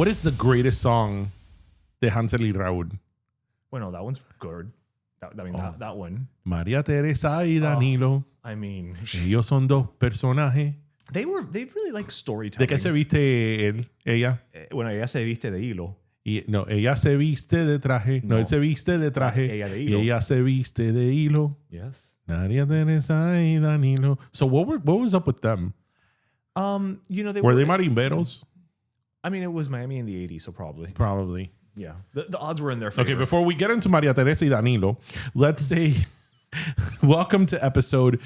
What is the greatest song de Hansel y Raul? Well, no, that one's good. That one. María Teresa y Danilo. I mean, Ellos son dos personajes. they really like storytelling. ¿De qué se viste él? Ella. Bueno, ella se viste de hilo. No, ella se viste de traje. No, él se viste de traje. Ella de Y hilo. ella se viste de hilo. Yes. María Teresa y Danilo. So what was up with them? They Were they marimberos? I mean, it was Miami in the 80s, so probably. Probably. Yeah. The odds were in their favor. Okay, before we get into María Teresa y Danilo, let's say welcome to episode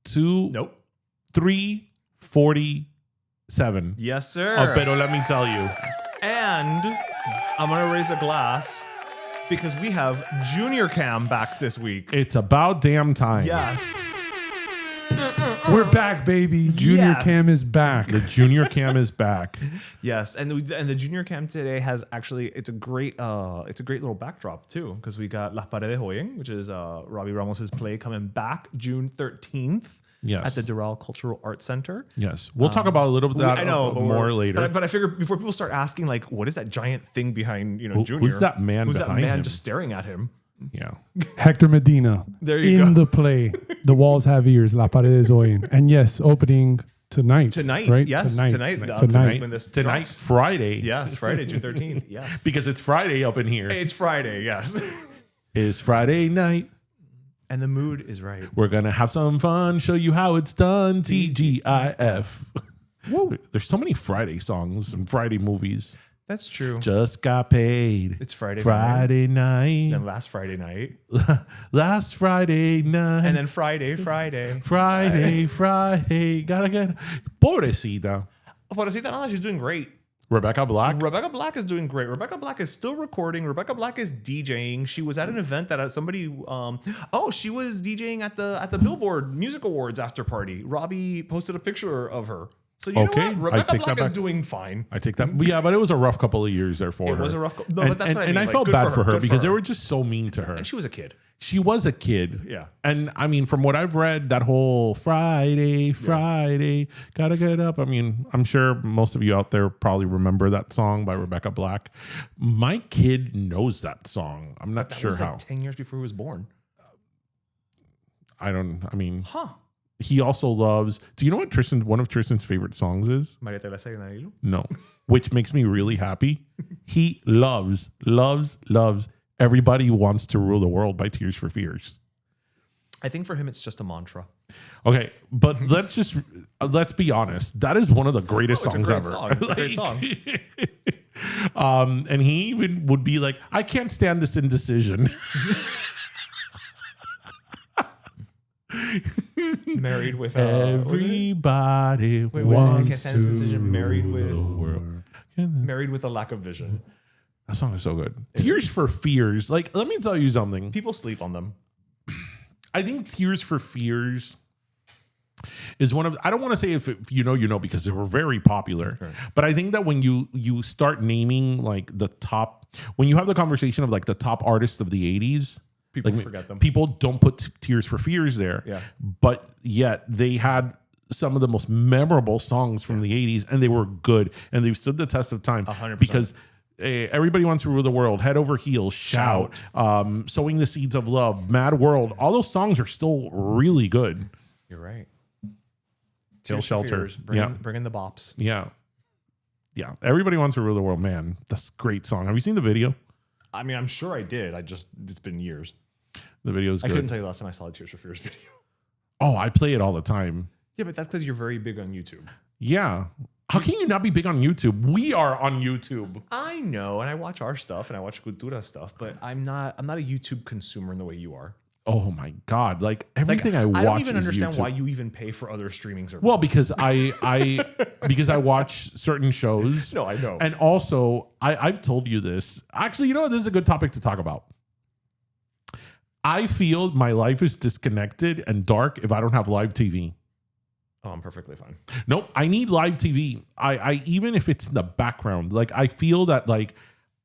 347. Yes, sir. Oh, pero let me tell you. And I'm going to raise a glass because we have Junior Cam back this week. It's about damn time. Yes. We're back, baby. Junior Yes. Cam is back. The Junior Cam is back. Yes, and the Junior Cam today has actually it's a great little backdrop too because we got Las Paredes Hoying, which is Robbie Ramos's play coming back June 13th Yes. at the Doral Cultural Arts Center. Yes. We'll talk about a little bit of that more later. But I figured before people start asking like, what is that giant thing behind Junior? Who's that man Who's behind that man him? just staring at him? Yeah. Hector Medina. There you in go. the play. The Walls Have Ears. La Paredes Oyen. And yes, opening tonight. Tonight, yes, tonight, when this Tonight, drops. Friday. Yeah, it's Friday, June 13th. Yes. Because it's Friday up in here. It's Friday, yes. It's Friday night. And the mood is right. We're going to have some fun, show you how it's done. TGIF. Whoa. There's so many Friday songs and Friday movies. That's true. Just got paid. It's Friday night. Then last Friday night. Last Friday night. And then Friday. Friday. Gotta get. Pobrecita. Pobrecita, no, she's doing great. Rebecca Black. Rebecca Black is doing great. Rebecca Black is still recording. Rebecca Black is DJing. She was at an event that somebody she was DJing at the Billboard Music Awards after party. Robbie posted a picture of her. So you know what? Rebecca Black is doing fine. I take that. Yeah, but it was a rough couple of years there for her. It was a rough couple. No, and, but that's what I mean. And I Like, felt good bad for her good because for they her. were just so mean to her. And she was a kid. She was a kid. Yeah. And I mean, from what I've read, that whole Friday, gotta get up. I mean, I'm sure most of you out there probably remember that song by Rebecca Black. My kid knows that song. I'm not sure was how. like 10 years before he was born. He also loves, do you know what one of Tristan's favorite songs is? María Teresa y Danilo? No, which makes me really happy. He loves Everybody Wants to Rule the World by Tears for Fears. I think for him, it's just a mantra. Okay, but let's be honest. That is one of the greatest songs ever. It's a great song. And he even would be like, I can't stand this indecision. Married with everybody I wants can't stand this decision. Married with the world. Married with a lack of vision. That song is so good. Tears for Fears. Like, let me tell you something. People sleep on them. I think Tears for Fears is one of, I don't want to say if you know, because they were very popular. Right. But I think that when you start naming like the top, when you have the conversation of like the top artists of the 80s, people forget them. People don't put Tears for Fears there. Yeah. But yet they had some of the most memorable songs from the 80s and they were good and they've stood the test of time. 100%. Because Everybody Wants to Rule the World, Head Over Heels, Shout, Sowing the Seeds of Love, Mad World, all those songs are still really good. You're right. Till Shelter. Bring in the bops. Yeah. Yeah. Everybody Wants to Rule the World, man. That's a great song. Have you seen the video? I mean, I'm sure I did. It's been years. The video is good. I couldn't tell you the last time I saw a Tears for Fears video. Oh, I play it all the time. Yeah, but that's because you're very big on YouTube. Yeah. How can you not be big on YouTube? We are on YouTube. I know, and I watch our stuff and I watch Cultura stuff, but I'm not a YouTube consumer in the way you are. Oh my God. Like everything I watch. I don't even is understand YouTube. why you even pay for other streaming services. Well, because because I watch certain shows. No, I know. And also, I've told you this. Actually, you know what? This is a good topic to talk about. I feel my life is disconnected and dark if I don't have live TV. Oh, I'm perfectly fine. Nope. I need live TV. I even if it's in the background, like I feel that like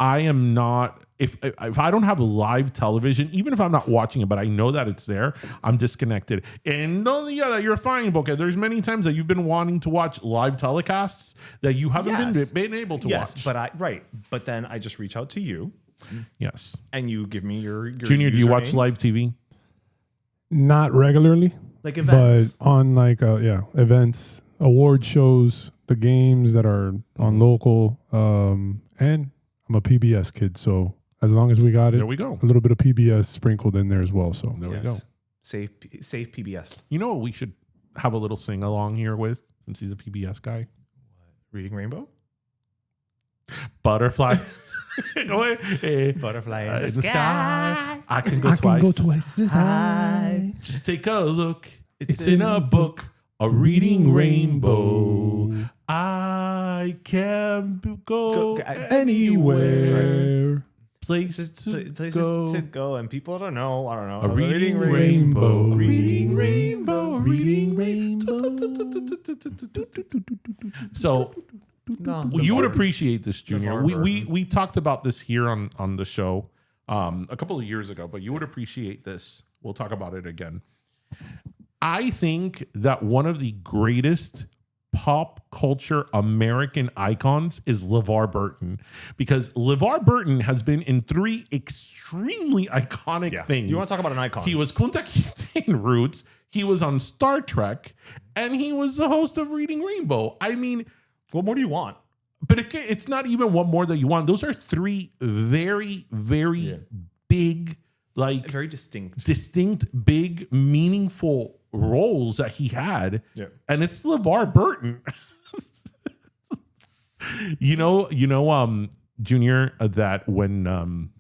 I am not, if I don't have live television, even if I'm not watching it, but I know that it's there, I'm disconnected. And no, yeah, you're fine, Boca. There's many times that you've been wanting to watch live telecasts that you haven't been able to watch. But then I just reach out to you. Yes. And you give me your Junior, do you watch usernames? live TV? Not regularly, Like events. but on like events, award shows, the games that are on local, and I'm a PBS kid, so as long as we got it, There we go. a little bit of PBS sprinkled in there as well. So There we go. Safe PBS. You know what we should have a little sing along here with, since he's a PBS guy? Reading Rainbow? Butterfly. Go ahead. Butterfly In the sky. I can go twice. as high. Just take a look. It's in a book. A reading rainbow. I can go Anywhere. places Places to to go. go, and people don't know. I don't know. A reading rainbow. Reading rainbow. Reading rainbow. So No, you would appreciate this, Junior. Navarre We talked about this here on the show a couple of years ago, but you would appreciate this. We'll talk about it again. I think that one of the greatest pop culture American icons is LeVar Burton, because LeVar Burton has been in 3 extremely iconic things. You want to talk about an icon? He was Kunta Kinte in Roots. He was on Star Trek, and he was the host of Reading Rainbow. I mean, what more do you want? but it's not even one more that you want. Those are 3 very, very big, like Very distinct. distinct, big, meaningful roles that he had. Yeah. And it's LeVar Burton. Junior, that when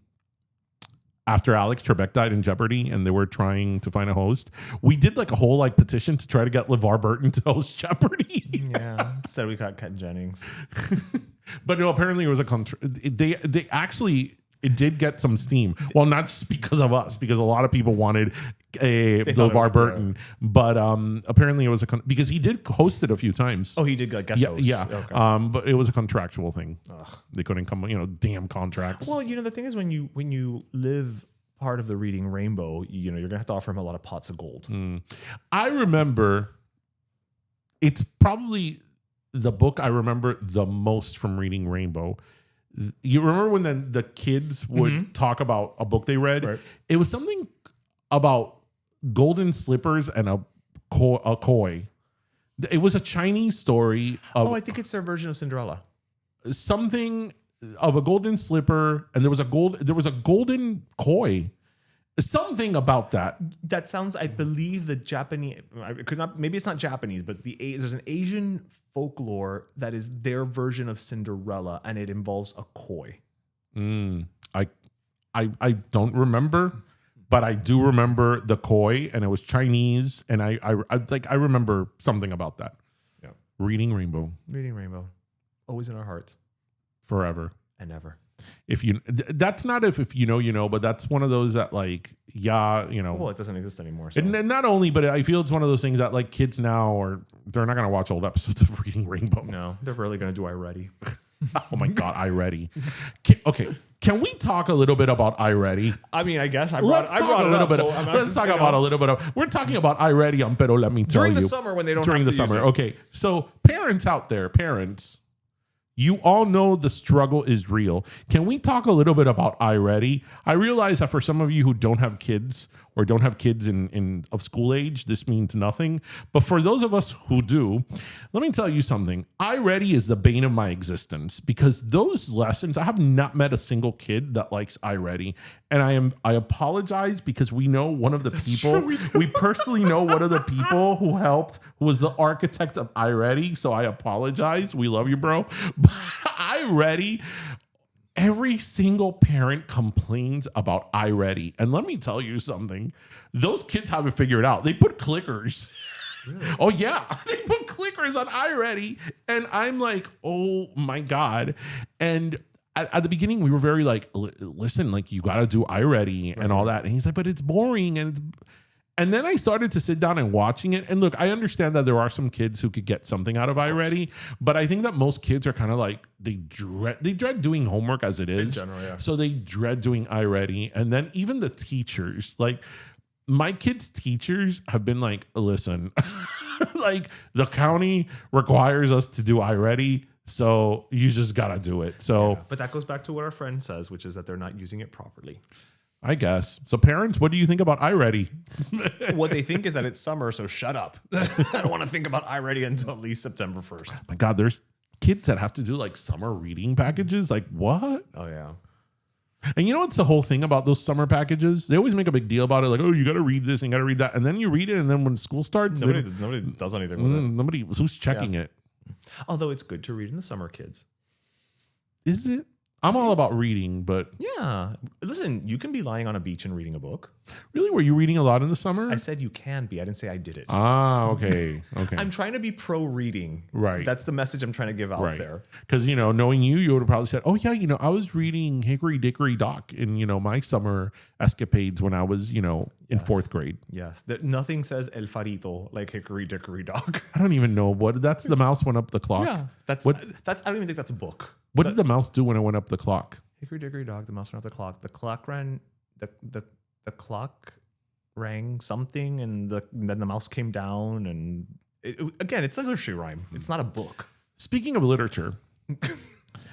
after Alex Trebek died in Jeopardy and they were trying to find a host, we did like a whole like petition to try to get LeVar Burton to host Jeopardy. Yeah. Instead we got Ken Jennings. But no, apparently it was they actually, it did get some steam. Well, not just because of us, because a lot of people wanted LeVar Burton. But apparently it was because he did host it a few times. Oh, he did like guest host. Yeah. Okay. But it was a contractual thing. They couldn't come, damn contracts. Well, the thing is when you live part of the Reading Rainbow, you're gonna have to offer him a lot of pots of gold. I remember, it's probably the book I remember the most from Reading Rainbow. You remember when the kids would talk about a book they read? Right. It was something about golden slippers and a koi. It was a Chinese story of I think it's their version of Cinderella. something of a golden slipper, and there was a golden koi. Something about that. That sounds, I believe, the Japanese. It could not. Maybe it's not Japanese, but there's an Asian folklore that is their version of Cinderella, and it involves a koi. I don't remember, but I do remember the koi, and it was Chinese, and I remember something about that. Yeah. Reading Rainbow Reading Rainbow, always in our hearts forever and ever. If you, that's not if you know, but that's one of those that Well, it doesn't exist anymore. So. And not only, but I feel it's one of those things that like kids now they're not going to watch old episodes of Reading Rainbow. No, they're really going to do iReady. Oh my God, iReady. Okay, can we talk a little bit about iReady? I mean, I guess Let's talk a little bit. We're talking about iReady on Pero Let Me Tell You. During the summer when they don't During have the to use summer. it. Okay, so parents out there, you all know the struggle is real. Can we talk a little bit about iReady? I realize that for some of you who don't have kids or don't have kids in of school age, this means nothing. But for those of us who do, let me tell you something. iReady is the bane of my existence, because those lessons, I have not met a single kid that likes iReady. And I apologize, because we know one of the people, we personally know one of the people who was the architect of iReady. So I apologize. We love you, bro. But iReady, every single parent complains about iReady. And let me tell you something. Those kids have it figured out. They put clickers. Really? Oh, yeah. They put clickers on iReady. And I'm like, oh, my God. And at the beginning, we were very like, listen, like, you got to do iReady and all that. And he's like, but it's boring. And then I started to sit down and watching it. And look, I understand that there are some kids who could get something out of iReady, but I think that most kids are kind of like, they dread doing homework as it is. In general, yeah. So they dread doing iReady. And then even the teachers, like my kids' teachers have been like, listen, like the county requires us to do iReady. So you just got to do it. So, But that goes back to what our friend says, which is that they're not using it properly. I guess. So parents, what do you think about iReady? What they think is that it's summer, so shut up. I don't want to think about iReady until at least September 1st. My God, there's kids that have to do like summer reading packages. Like what? Oh, yeah. And you know what's the whole thing about those summer packages? They always make a big deal about it. Like, oh, you got to read this and you got to read that. And then you read it. And then when school starts, Nobody does anything with it. nobody who's checking it. Although it's good to read in the summer, kids. Is it? I'm all about reading, but Yeah. Listen, you can be lying on a beach and reading a book. really, were you reading a lot in the summer? I said you can be. I didn't say I did it. Ah, okay. Okay. I'm trying to be pro reading. Right. That's the message I'm trying to give out Right. there. Because, you know, knowing you would have probably said, oh, yeah, you know, I was reading Hickory Dickory Dock in, you know, my summer escapades when I was, you know, in fourth grade. Yes. Nothing says El Farito like Hickory Dickory Dock. I don't even know that's the mouse went up the clock. Yeah. That's What- I don't even think that's a book. What did the mouse do when it went up the clock? Hickory Dickory Dock, the mouse ran up the clock. The clock ran the clock rang something and then the mouse came down and again, it's a nursery rhyme. It's not a book. Speaking of literature,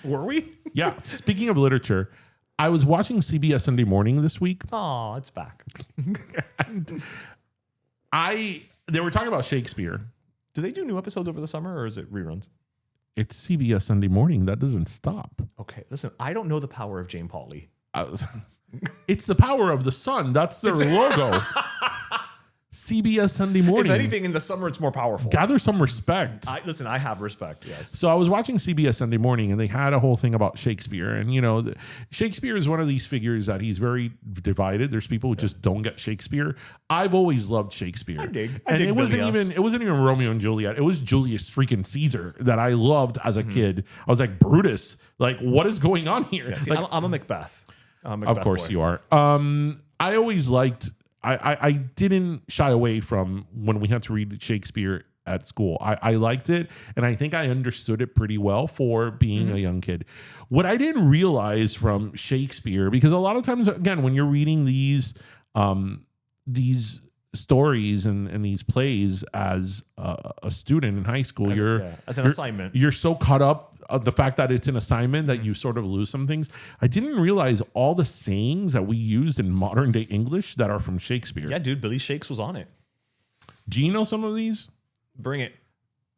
Were we? yeah, speaking of literature, I was watching CBS Sunday Morning this week. Oh, it's back. And they were talking about Shakespeare. Do they do new episodes over the summer or is it reruns? It's CBS Sunday Morning. That doesn't stop. Okay, listen, I don't know the power of Jane Pauley. It's the power of the sun. That's their logo. CBS Sunday Morning. If anything, in the summer, it's more powerful. Gather some respect. Listen, I have respect, yes. So I was watching CBS Sunday Morning, and they had a whole thing about Shakespeare. And you know, Shakespeare is one of these figures that he's very divided. There's people who just don't get Shakespeare. I've always loved Shakespeare. I dig it wasn't Billy Ellis. even Romeo and Juliet. It was Julius freaking Caesar that I loved as a kid. I was like, Brutus, like what is going on here? Yeah, see, Like, I'm a Macbeth. of course boy. you are. I always liked. I didn't shy away from when we had to read Shakespeare at school. I liked it, and I think I understood it pretty well for being a young kid. What I didn't realize from Shakespeare, because a lot of times, again, when you're reading these stories and these plays as a student in high school, as an assignment. You're so caught up of the fact that it's an assignment that you sort of lose some things. I didn't realize all the sayings that we used in modern day English that are from Shakespeare. Yeah, dude, Billy Shakes was on it. Do you know some of these? Bring it.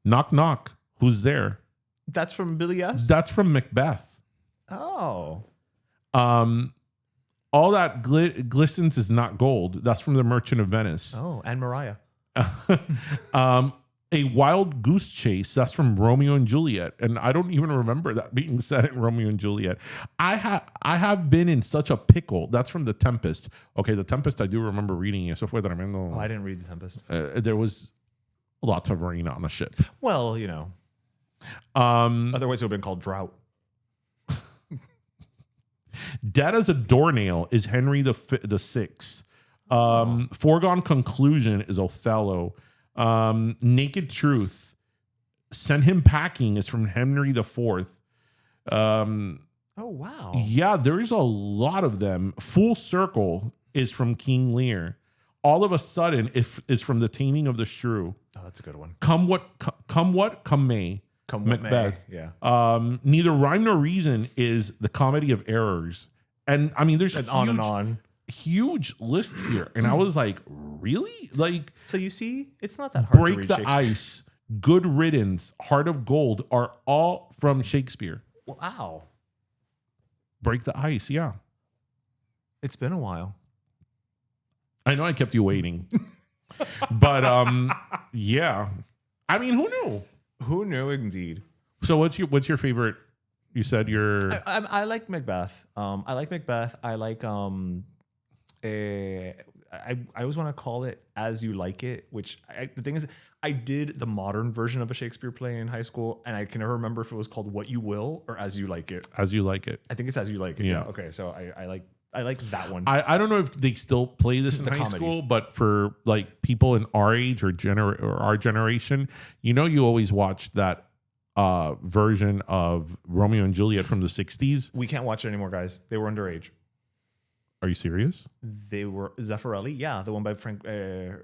Knock, knock. Who's there? That's from Billy S? That's from Macbeth. Oh. All that glistens is not gold. That's from The Merchant of Venice. Oh, and Mariah. A wild goose chase. That's from Romeo and Juliet, and I don't even remember that being said in Romeo and Juliet. I have been in such a pickle. That's from The Tempest. Okay, The Tempest. I do remember reading it. Oh, I didn't read The Tempest. There was lots of rain on the ship. Well, you know. Otherwise, it would have been called Drought. Dead as a doornail is Henry the Sixth. Foregone conclusion is Othello. Naked Truth, Send Him Packing is from Henry the Fourth. Oh, wow. Yeah, there is a lot of them. Full Circle is from King Lear. All of a Sudden is from The Taming of the Shrew. Oh, that's a good one. Come what may. Come what Macbeth. May. Yeah. Neither Rhyme Nor Reason is The Comedy of Errors. And I mean, there's And on and on. Huge list here. And I was like, really? Like, So you see, it's not that hard to Break read the Shakespeare. Ice, Good Riddance, Heart of Gold are all from Shakespeare. Wow. Break the Ice, yeah. It's been a while. I know I kept you waiting. But yeah. I mean, who knew? Who knew, indeed. So what's your favorite? You said your I like Macbeth. I like Macbeth. I like I always want to call it As You Like It, which the thing is, I did the modern version of a Shakespeare play in high school, and I can never remember if it was called What You Will or As You Like It. As You Like It. I think it's As You Like It. Yeah. Okay, so I like I like that one. I don't know if they still play this in The high comedies. school, but for like people in our age or our generation, you always watch that version of Romeo and Juliet from the 60s. We can't watch it anymore, guys. They were underage. Are you serious? They were Zeffirelli, yeah, the one by Franco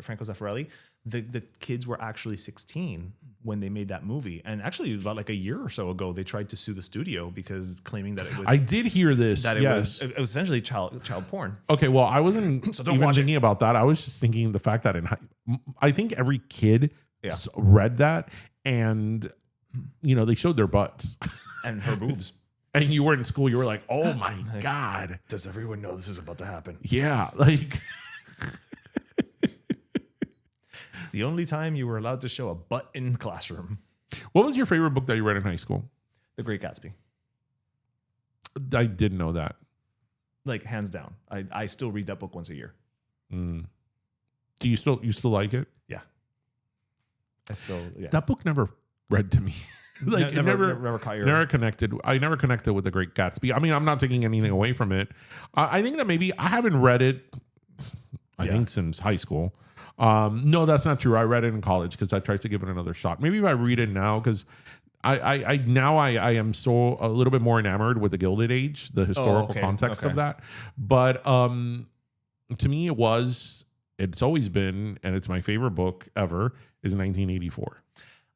Zeffirelli. The kids were actually 16 when they made that movie, and actually about like a year or so ago, they tried to sue the studio because claiming that it was. I did hear this. That yes. it was essentially child porn. Okay, well, I wasn't So don't even watch thinking about that. I was just thinking the fact that I think every kid Yeah. read that, and they showed their butts. And her boobs. And you were in school, you were like, oh my God. Does everyone know this is about to happen? Yeah, like It's the only time you were allowed to show a butt in classroom. what was your favorite book that you read in high school? The Great Gatsby. I didn't know that. Like hands down. I still read that book once a year. Do you still like it? Yeah. Yeah. That book never read to me. Like it never caught your never connected. I never connected with The Great Gatsby. I mean, I'm not taking anything away from it. I think that maybe I haven't read it. I think since high school. No, that's not true. I read it in college because I tried to give it another shot. Maybe if I read it now, because I am so a little bit more enamored with the Gilded Age, the historical context of that. But to me, it's always been, and it's my favorite book ever, is 1984.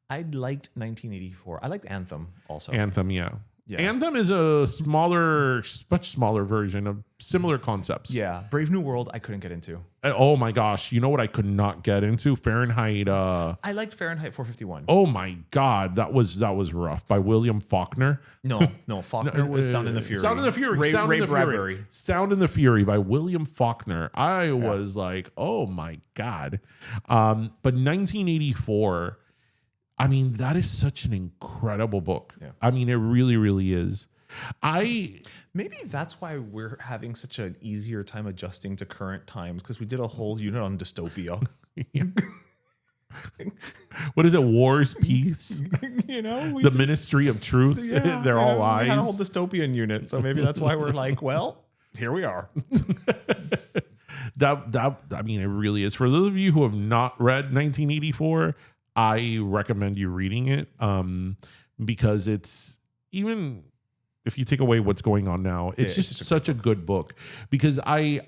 I liked 1984. I liked Anthem also. Anthem, yeah. Yeah. Anthem is much smaller version of similar concepts. Yeah. Brave New World, I couldn't get into. Oh my gosh. You know what I could not get into? Fahrenheit. I liked Fahrenheit 451. Oh my God. That was rough. By William Faulkner. No. Faulkner was Sound in the Fury. Sound in the Fury. Ray Bradbury. Sound in the Fury by William Faulkner. I was like, oh my God. But 1984, I mean, that is such an incredible book. Yeah. I mean, it really, really is. Maybe that's why we're having such an easier time adjusting to current times, because we did a whole unit on dystopia. What is it? War's Peace? The Ministry of Truth. Yeah, They're all We lies. had a whole dystopian unit, so maybe that's why we're like, well, here we are. I mean, it really is. For those of you who have not read 1984, I recommend you reading it because it's, even if you take away what's going on now, it's just such a good book. Because I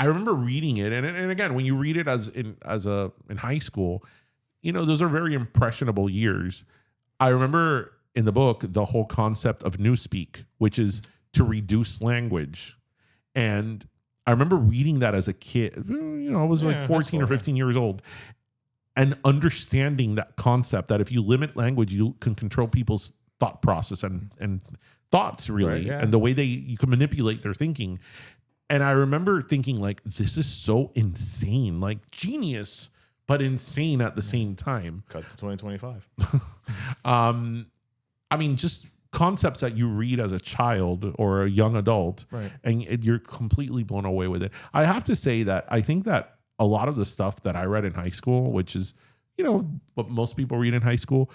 remember reading it, and again, when you read it in high school, those are very impressionable years. I remember in the book the whole concept of newspeak, which is to reduce language, and I remember reading that as a kid. I was like 14 or 15 years old. And understanding that concept, that if you limit language, you can control people's thought process and thoughts, really, and the way you can manipulate their thinking. And I remember thinking, like, this is so insane, like genius, but insane at the same time. Cut to 2025. I mean, just concepts that you read as a child or a young adult, and you're completely blown away with it. I have to say that I think that a lot of the stuff that I read in high school, which is, what most people read in high school,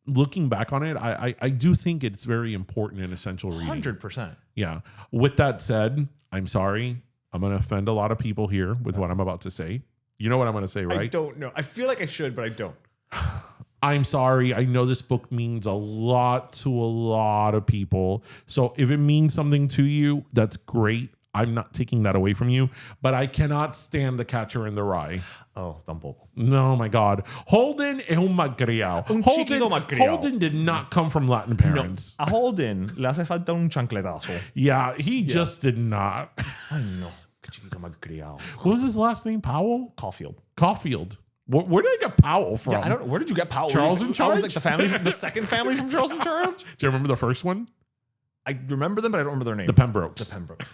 looking back on it, I do think it's very important and essential reading. 100%. Yeah. With that said, I'm sorry. I'm going to offend a lot of people here with what I'm about to say. You know what I'm going to say, right? I don't know. I feel like I should, but I don't. I'm sorry. I know this book means a lot to a lot of people. So if it means something to you, that's great. I'm not taking that away from you, but I cannot stand The Catcher in the Rye. Oh, tampoco. No, my God. Holden es un malcriado. Holden did not come from Latin parents. No, a Holden le hace falta un chancletazo. Yeah, he just did not. Ay, no. Que chiquito malcriado. What was his last name? Powell? Caulfield. Where did I get Powell from? Yeah, I don't know. Where did you get Powell? Charles in Charge? I was like the second family from Charles in Charge. Do you remember the first one? I remember them, but I don't remember their name. The Pembrokes.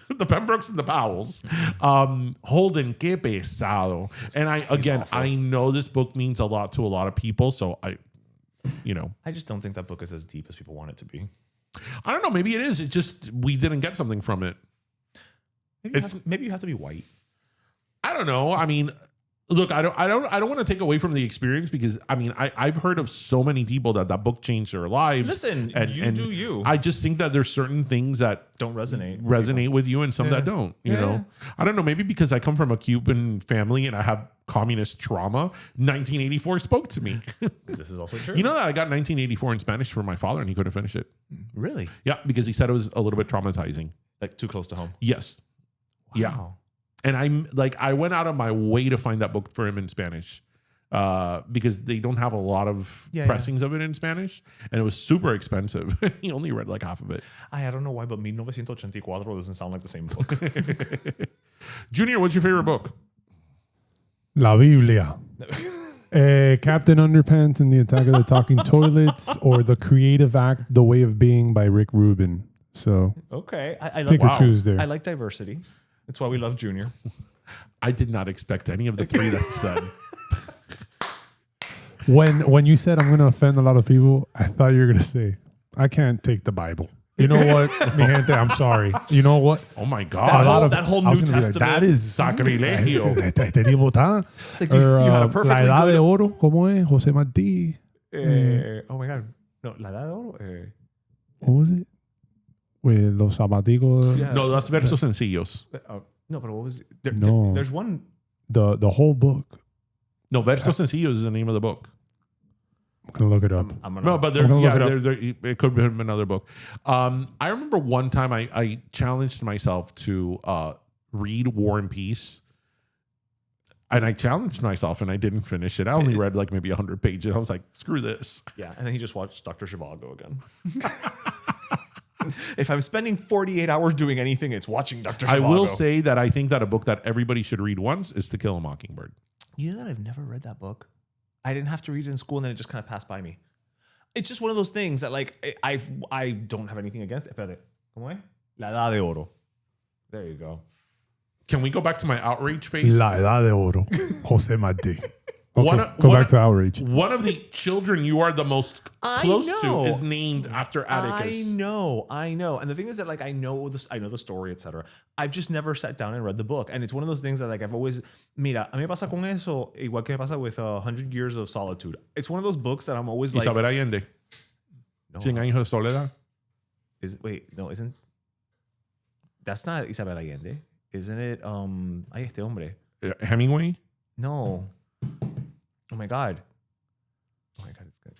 The Pembrokes and the Powells. Holden, que pesado. And I know this book means a lot to a lot of people, so I just don't think that book is as deep as people want it to be. I don't know. Maybe it is. It just, we didn't get something from it. Maybe you have to be white. I don't know. I mean, Look, I don't want to take away from the experience because I mean I've heard of so many people that book changed their lives. Listen, you do you. I just think that there's certain things that don't resonate with you and some that don't. You know, I don't know. Maybe because I come from a Cuban family and I have communist trauma. 1984 spoke to me. This is also true. You know that I got 1984 in Spanish from my father and he couldn't finish it. Really? Yeah, because he said it was a little bit traumatizing. Like too close to home. Yes. Wow. Yeah. And I went out of my way to find that book for him in Spanish because they don't have a lot of pressings of it in Spanish. And it was super expensive. He only read like half of it. I don't know why, but 1984 doesn't sound like the same book. Junior, what's your favorite book? La Biblia. Captain Underpants and the Attack of the Talking Toilets, or The Creative Act, The Way of Being by Rick Rubin. So okay. I pick or choose there. I like diversity. That's why we love Junior. I did not expect any of the three that he said. When you said I'm going to offend a lot of people, I thought you were going to say, I can't take the Bible. You know what, mi gente, I'm sorry. You know what? Oh my God. That whole New Testament. That is sacrilegio. Este tipo está. It's like you had a perfectly La Edad good... de Oro, ¿cómo es? José Martí. Oh my God. No, La Edad de Oro. What was it? With los zapaticos. Yeah. No, that's versos sencillos. No, but what was it? There's one. The whole book. No, versos sencillos is the name of the book. I'm going to look it up. No, but it could have been another book. I remember one time I challenged myself to read War and Peace. And I challenged myself and I didn't finish it. I only read like maybe 100 pages. I was like, screw this. Yeah. And then he just watched Dr. Zhivago again. If I'm spending 48 hours doing anything, it's watching Dr. Zhivago. I will say that I think that a book that everybody should read once is To Kill a Mockingbird. You know that I've never read that book? I didn't have to read it in school and then it just kind of passed by me. It's just one of those things that like I don't have anything against it. Espérate. ¿Cómo es? La Edad de Oro. There you go. Can we go back to my outrage face? La Edad de Oro. José Martí. Okay, go back to outrage. One of the children you are the most close to is named after Atticus. I know. And the thing is that like I know the story, etc. I've just never sat down and read the book. And it's one of those things that like I've always mira, a mí me pasa con eso, igual que me pasa with 100 Years of Solitude. It's one of those books that I'm always like Isabel Allende. No. 100 años de soledad. Isn't that's not Isabel Allende. Isn't it este hombre? Hemingway? No. Oh my God, it's good.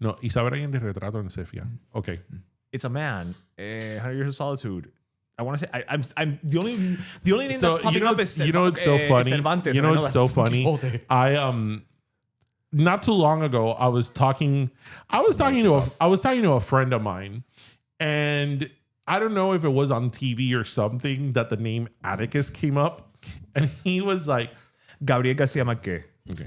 No, Isabel Allende Retrato en Sepia. Okay. It's a man. 100 Years of Solitude. I want to say I'm the only name that's popping up is it's so funny. Cervantes. You know it's so funny. I not too long ago I was talking to a friend of mine, and I don't know if it was on TV or something that the name Atticus came up, and he was like, Gabriel Garcia Marquez. Okay.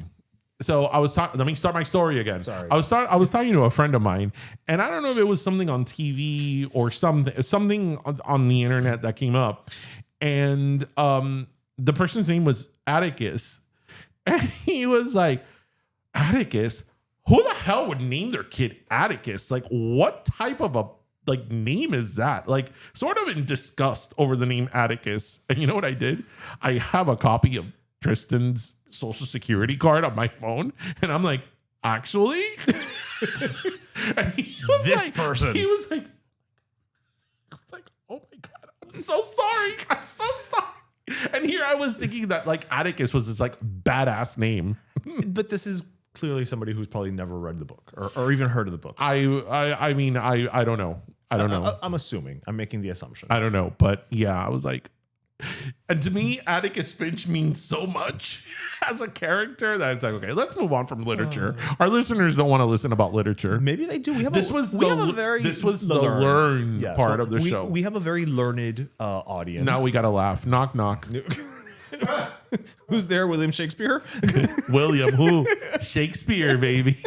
So I was talking. Let me start my story again. Sorry. I was talking to a friend of mine, and I don't know if it was something on TV or something on the internet that came up, and the person's name was Atticus, and he was like, Atticus? Who the hell would name their kid Atticus? Like, what type of a name is that? Like, sort of in disgust over the name Atticus. And you know what I did? I have a copy of Tristan's Social Security card on my phone, and I'm like, actually? And he was person. He was like, oh my God, I'm so sorry. And here I was thinking that like Atticus was this like badass name. But this is clearly somebody who's probably never read the book or even heard of the book. I mean, I don't know. I don't know. I'm assuming. I'm making the assumption. I don't know. But yeah, I was like, and to me, Atticus Finch means so much as a character that it's like, okay, let's move on from literature. Our listeners don't want to listen about literature. Maybe they do. This was the learn part of the show. We have a very learned audience. Now we got to laugh. Knock, knock. Who's there? William Shakespeare? William who? Shakespeare, baby.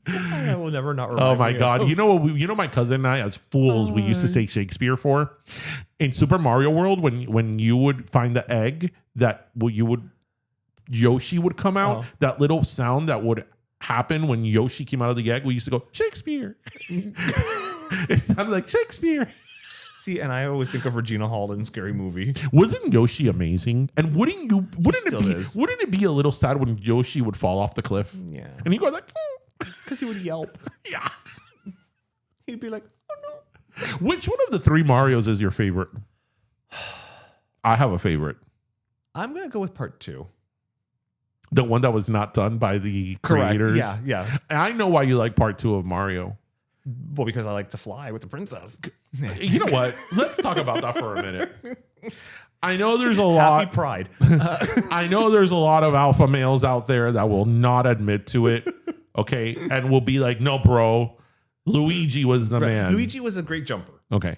I will never not remind Oh my me God. of. You know my cousin and I, as fools, we used to say Shakespeare for. In Super Mario World, when you would find the egg that Yoshi would come out, that little sound that would happen when Yoshi came out of the egg, we used to go, Shakespeare. It sounded like Shakespeare. See, and I always think of Regina Hall in Scary Movie. Wasn't Yoshi amazing? And wouldn't still is. it be a little sad when Yoshi would fall off the cliff? Yeah. And he goes like, Because he would yelp. yeah. He'd be like, oh no. Which one of the 3 Marios is your favorite? I have a favorite. I'm going to go with part 2. The one that was not done by the creators. Yeah. And I know why you like part 2 of Mario. Well, because I like to fly with the princess. You know what? Let's talk about that for a minute. I know there's a lot. Happy Pride. I know there's a lot of alpha males out there that will not admit to it. Okay. And will be like, no, bro, Luigi was the man. Luigi was a great jumper. Okay.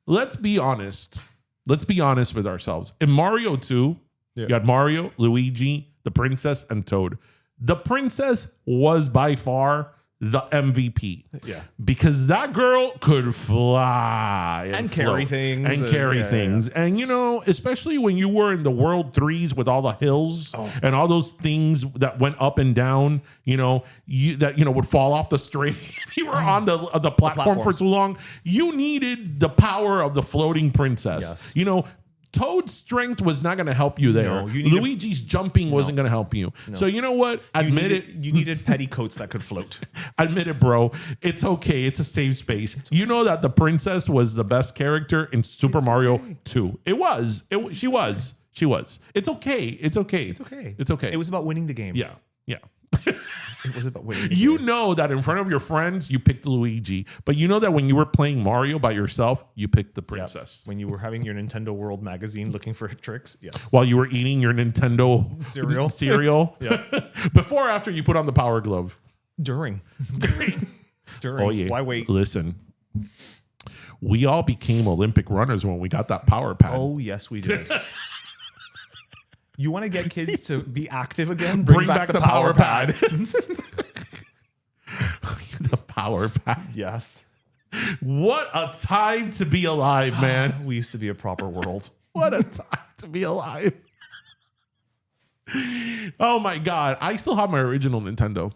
Let's be honest. Let's be honest with ourselves. In Mario 2, you had Mario, Luigi, the princess, and Toad. The princess was by far the MVP. Yeah. Because that girl could fly And carry float things. And carry things. Yeah. And, you know, especially when you were in the World 3s with all the hills and all those things that went up and down, you know, would fall off the string if you were on the platform for too long. You needed the power of the floating princess. Yes. You know, Toad's strength was not going to help you there. No, Luigi's jumping wasn't going to help you. No. So you know what? You needed petticoats that could float. Admit it, bro. It's okay. It's a safe space. Okay. You know that the princess was the best character in Super Mario 2. It was. She was. It's okay. It's okay. It's okay. It was about winning the game. Yeah. It was about winning the You game. know that in front of your friends, you picked Luigi. But you know that when you were playing Mario by yourself, you picked the princess. When you were having your Nintendo World magazine looking for tricks. Yes. While you were eating your Nintendo cereal. Yeah. Before or after you put on the power glove? During. Oh, yeah. Why wait? Listen. We all became Olympic runners when we got that power pad. Oh, yes, we did. You want to get kids to be active again? Bring back the power pad. The power pad. Yes. What a time to be alive, man. We used to be a proper world. What a time to be alive. Oh my God. I still have my original Nintendo.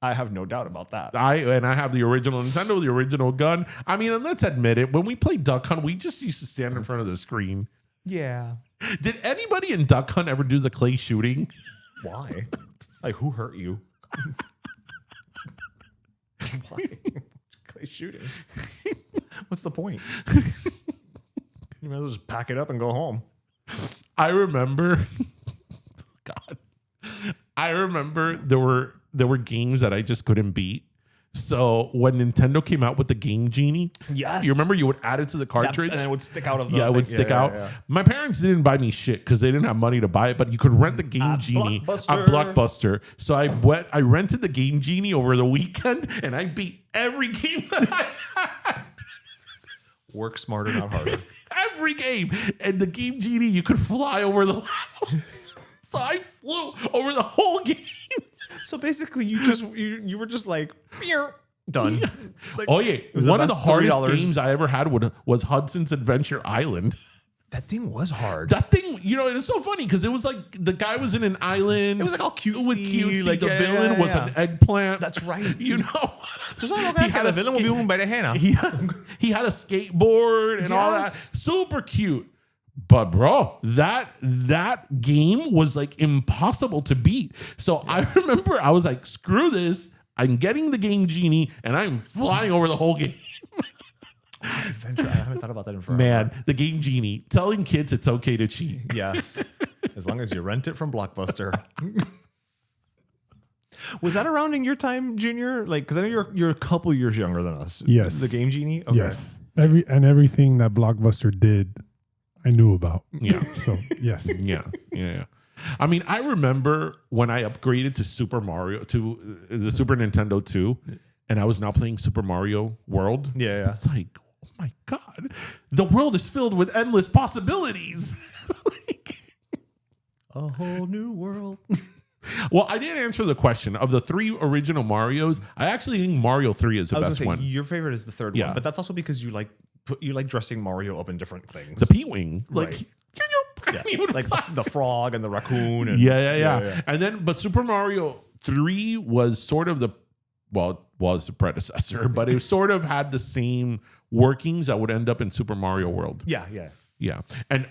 I have no doubt about that. I have the original Nintendo, the original gun. I mean, and let's admit it. When we played Duck Hunt, we just used to stand in front of the screen. Yeah. Did anybody in Duck Hunt ever do the clay shooting? Why? Like, who hurt you? Why? Clay shooting. What's the point? You might as well just pack it up and go home. I remember, God, I remember there were games that I just couldn't beat. So when Nintendo came out with the Game Genie, yes, you remember you would add it to the cartridge, and it would stick out of the it would stick out. Yeah. My parents didn't buy me shit because they didn't have money to buy it, but you could rent the Game Genie at Blockbuster. So I rented the Game Genie over the weekend, and I beat every game that I had. Work smarter, not harder. Every game, and the Game Genie, you could fly over the levels. So I flew over the whole game. So basically, you were just like, done. Like, oh yeah, one of the hardest games I ever had was Hudson's Adventure Island. That thing was hard. That thing, you know, it's so funny because it was like the guy was in an island. It was like all cutesy. With cutesy. Like the villain was an eggplant. That's right. You know, he had a villain will be owned by the Hannah. He had a skateboard and all that. Super cute. But bro, that game was like impossible to beat. So I remember I was like, screw this. I'm getting the Game Genie and I'm flying over the whole game. Adventure. I haven't thought about that in forever. Man, the Game Genie, telling kids it's okay to cheat. Yes. As long as you rent it from Blockbuster. Was that around in your time, Junior? Like, because I know you're a couple years younger than us. Yes. The Game Genie? Okay. Yes. Everything that Blockbuster did, I knew about. Yeah. So, yes. Yeah. I mean, I remember when I upgraded to Super Mario, to the Super Nintendo 2, and I was now playing Super Mario World. Yeah. It's like, oh my God, the world is filled with endless possibilities. Like, a whole new world. Well, I didn't answer the question. Of the 3 original Marios, I actually think Mario 3 is the best one. Your favorite is the third one, but that's also because you like dressing Mario up in different things. The P-Wing, like, right. Like the frog and the raccoon. And, yeah. And then, but Super Mario 3 was sort of was the predecessor, but it sort of had the same workings that would end up in Super Mario World. Yeah. Yeah. And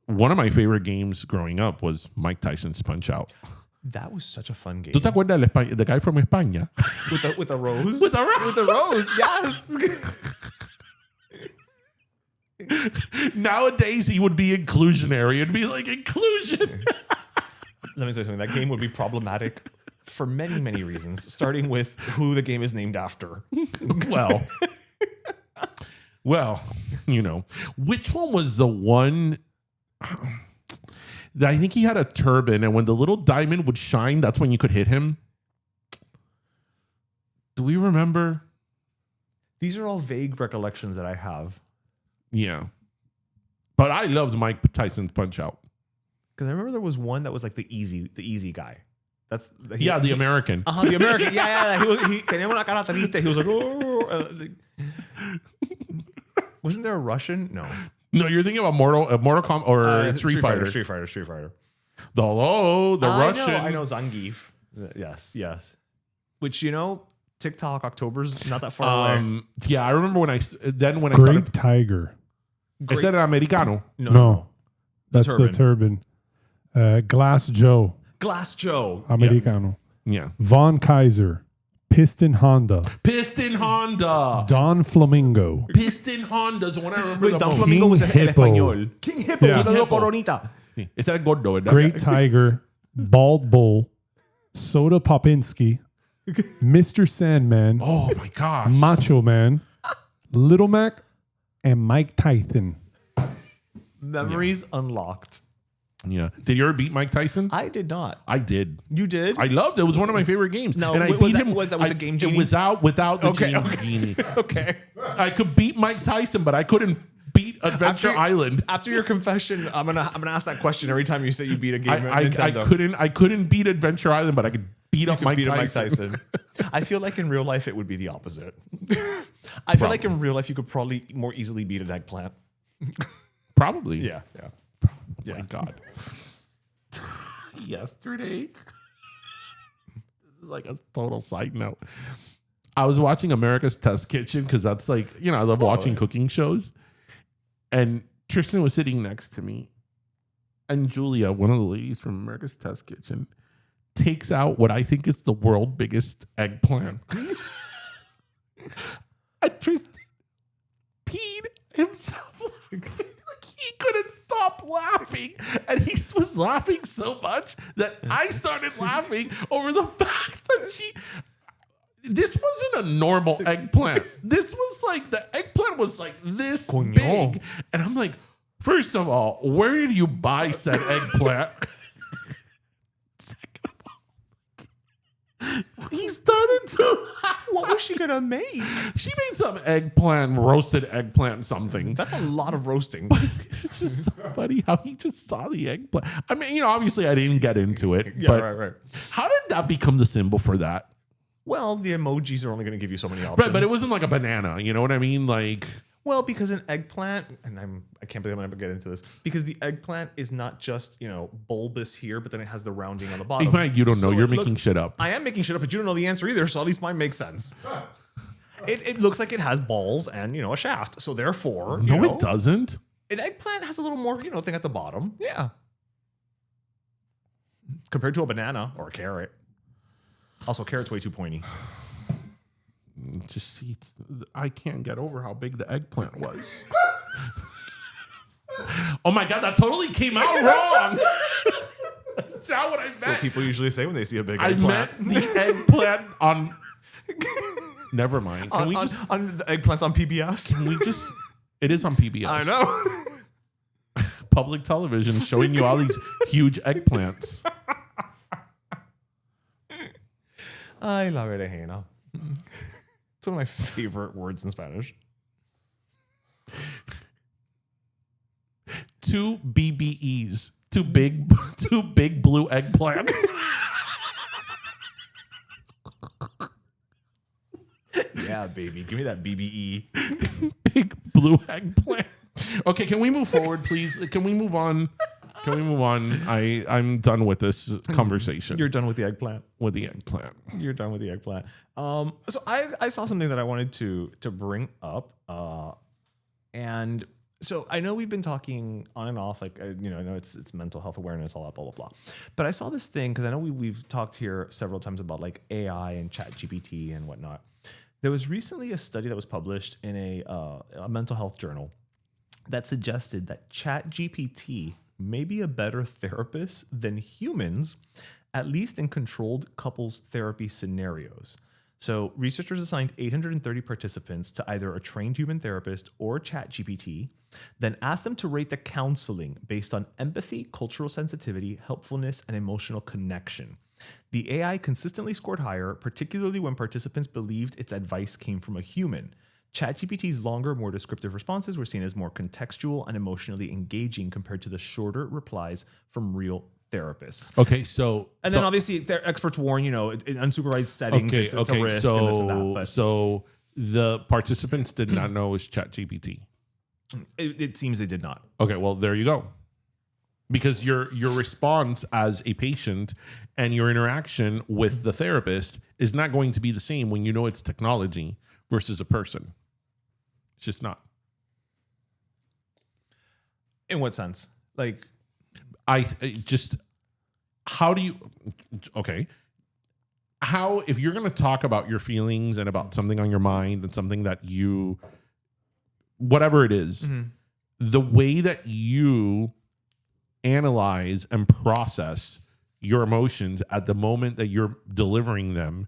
one of my favorite games growing up was Mike Tyson's Punch-Out. That was such a fun game. ¿Tú te acuerdas the guy from España? With a rose? With a rose. With a rose, yes. Nowadays, he would be inclusionary. It'd be like inclusion. Let me say something. That game would be problematic for many, many reasons, starting with who the game is named after. Well, you know, which one was the one? I think he had a turban, and when the little diamond would shine, that's when you could hit him. Do we remember? These are all vague recollections that I have. Yeah. But I loved Mike Tyson's Punch-Out. Because I remember there was one that was like the easy guy. That's the American. The American. Yeah. He tenía una cara triste. He was like, oh. Wasn't there a Russian? No, you're thinking about Mortal Kombat or Street Fighter. Street Fighter. The Russian. I know Zangief. Yes. Which, you know, TikTok October's not that far away. Yeah, I remember when I Great started. Tiger. Is that an Americano? No. That's the turban. Glass Joe. Glass Joe. Americano. Yeah. Von Kaiser. Piston Honda. Don Flamingo. Piston Honda's the one I remember. Don the Flamingo was en Hippo. español. King Hippo. Yeah. Quitado coronita. most. Is that gordo? ¿Verdad? Great Tiger. Bald Bull. Soda Popinski. Mr. Sandman. Oh my gosh. Macho Man. Little Mac. And Mike Tyson. Memories unlocked. Yeah. Did you ever beat Mike Tyson? I did not. I did. You did? I loved it. It was one of my favorite games. No, and I was beat that- him. was that with the Game Genie? It was without the Okay, Game okay. Genie. Okay. I could beat Mike Tyson, but I couldn't beat Adventure Island. After your confession, I'm gonna ask that question every time you say you beat a game. at I Nintendo. couldn't beat Adventure Island, but I could beat up Mike Beat up Tyson. I feel like in real life it would be the opposite. I feel like in real life you could probably more easily beat an eggplant. Probably. Yeah. My God. Yesterday. This is like a total side note. I was watching America's Test Kitchen because that's like, you know, I love watching cooking shows. And Tristan was sitting next to me. And Julia, one of the ladies from America's Test Kitchen, takes out what I think is the world's biggest eggplant. And Tristan peed himself. He couldn't stop laughing. And he was laughing so much that I started laughing over the fact that this wasn't a normal eggplant. This was like, the eggplant was like this big. And I'm like, first of all, where did you buy said eggplant? Second of all, he started to What was she gonna make? She made some roasted eggplant something. That's a lot of roasting. But it's just so funny how he just saw the eggplant. I mean, you know, obviously I didn't get into it. Yeah, but right. How did that become the symbol for that? Well, the emojis are only going to give you so many options. Right, but it wasn't like a banana. You know what I mean? Like, well, because an eggplant, and I can't believe I'm going to get into this, because the eggplant is not just, you know, bulbous here, but then it has the rounding on the bottom. Mike, you don't know. So You're it making looks- shit up. I am making shit up, but you don't know the answer either, so at least mine makes sense. It looks like it has balls and, you know, a shaft. So therefore, No, you know, it doesn't. an eggplant has a little more, you know, thing at the bottom. Yeah. Compared to a banana or a carrot. Also, carrot's way too pointy. Just see, I can't get over how big the eggplant was. Oh my God, that totally came out wrong. That's not what I meant. That's what people usually say when they see a big I eggplant. meant the eggplant on. Never mind. Can we just? On the eggplant on PBS? Can we just? It is on PBS. I know. Public television showing you all these huge eggplants. Ay, la berenjena. It's one of my favorite words in Spanish. 2 BBEs. Two big blue eggplants. Yeah, baby. Give me that BBE. Big blue eggplant. Okay, can we move forward, please? Can we move on? Can we move on? I'm done with this conversation. You're done with the eggplant. with the eggplant. You're done with the eggplant. So I saw something that I wanted to bring up. And so I know we've been talking on and off, like, I know it's mental health awareness, all that, blah, blah, blah. But I saw this thing, because I know we've talked here several times about like AI and ChatGPT and whatnot. There was recently a study that was published in a mental health journal that suggested that ChatGPT may be a better therapist than humans, at least in controlled couples therapy scenarios. So researchers assigned 830 participants to either a trained human therapist or ChatGPT, then asked them to rate the counseling based on empathy, cultural sensitivity, helpfulness, and emotional connection. The AI consistently scored higher, particularly when participants believed its advice came from a human. ChatGPT's longer, more descriptive responses were seen as more contextual and emotionally engaging compared to the shorter replies from real therapists. Okay, so Then obviously their experts warn, in unsupervised settings, it's a risk and this and that. But so the participants did not know it was ChatGPT. it seems they did not. Okay, well, there you go. Because your response as a patient and your interaction with the therapist is not going to be the same when you know it's technology versus a person. It's just not. In what sense? Like, how do you, okay. How, if you're going to talk about your feelings and about something on your mind and something that you, whatever it is, the way that you analyze and process your emotions at the moment that you're delivering them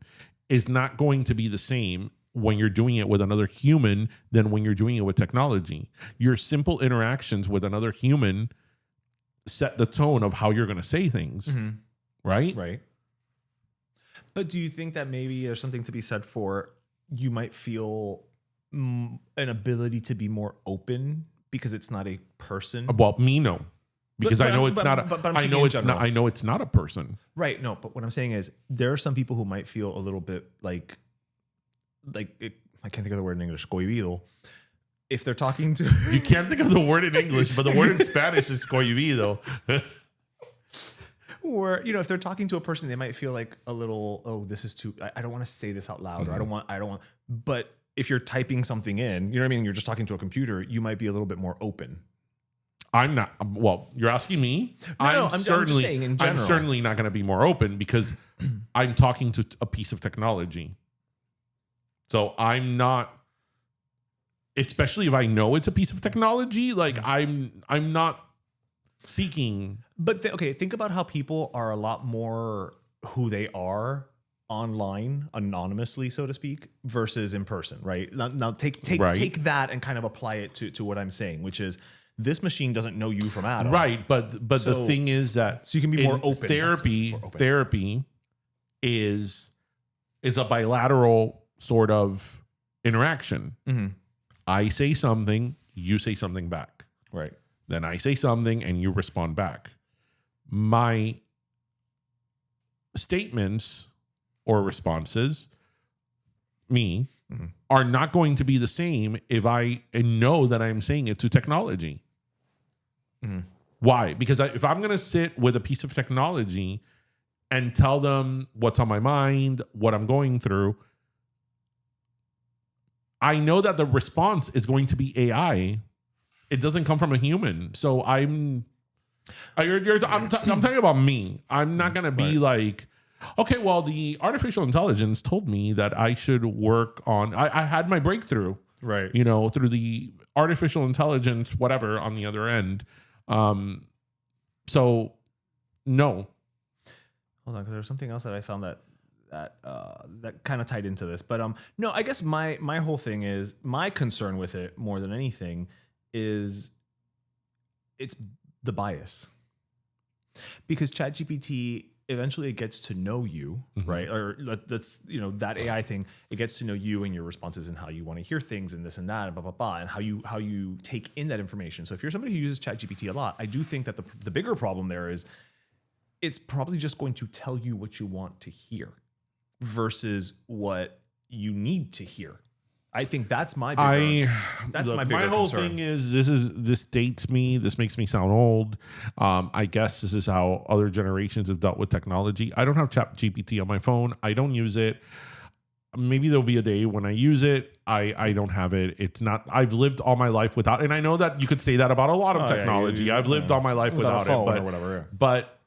is not going to be the same when you're doing it with another human than when you're doing it with technology. Your simple interactions with another human set the tone of how you're going to say things, right? Right. But do you think that maybe there's something to be said for you might feel an ability to be more open because it's not a person? Well, me, no. Because I know it's not I know it's not a person. Right. No, but what I'm saying is there are some people who might feel a little bit like I can't think of the word in English, cohibido. If they're talking to You can't think of the word in English, but the word in Spanish is cohibido. Or, if they're talking to a person, they might feel like a little, oh, this is too, I don't want to say this out loud, or I don't want, but if you're typing something in, you know what I mean? You're just talking to a computer, you might be a little bit more open. I'm not, well, you're asking me. I'm just saying in general. I'm certainly not going to be more open because I'm talking to a piece of technology. So I'm not, especially if I know it's a piece of technology, like I'm not seeking. But think about how people are a lot more who they are online, anonymously, so to speak, versus in person, right? Now take that and kind of apply it to what I'm saying, which is this machine doesn't know you from Adam. Right, but the thing is that so you can be more open. Therapy is a bilateral sort of interaction. I say something, you say something back. Right. Then I say something and you respond back. My statements or responses, are not going to be the same if I know that I'm saying it to technology. Why? Because if I'm going to sit with a piece of technology and tell them what's on my mind, what I'm going through, I know that the response is going to be AI. It doesn't come from a human. So I'm talking about me. I'm not going to be like, okay, well, the artificial intelligence told me that I should work on, I had my breakthrough, right? Through the artificial intelligence, whatever, on the other end. So no. Hold on, because there's something else that I found that kind of tied into this. But no, I guess my whole thing is, my concern with it more than anything is it's the bias. Because ChatGPT, eventually it gets to know you, right? Or that's, that AI thing, it gets to know you and your responses and how you want to hear things and this and that and blah, blah, blah, and how you take in that information. So if you're somebody who uses ChatGPT a lot, I do think that the bigger problem there is it's probably just going to tell you what you want to hear versus what you need to hear. I think that's my my bigger whole concern. thing is this dates me. This makes me sound old. I guess this is how other generations have dealt with technology. I don't have ChatGPT on my phone. I don't use it. Maybe there'll be a day when I use it. I don't have it. It's not. I've lived all my life without. And I know that you could say that about a lot of technology. I've lived all my life without a phone it, but or whatever. Yeah. But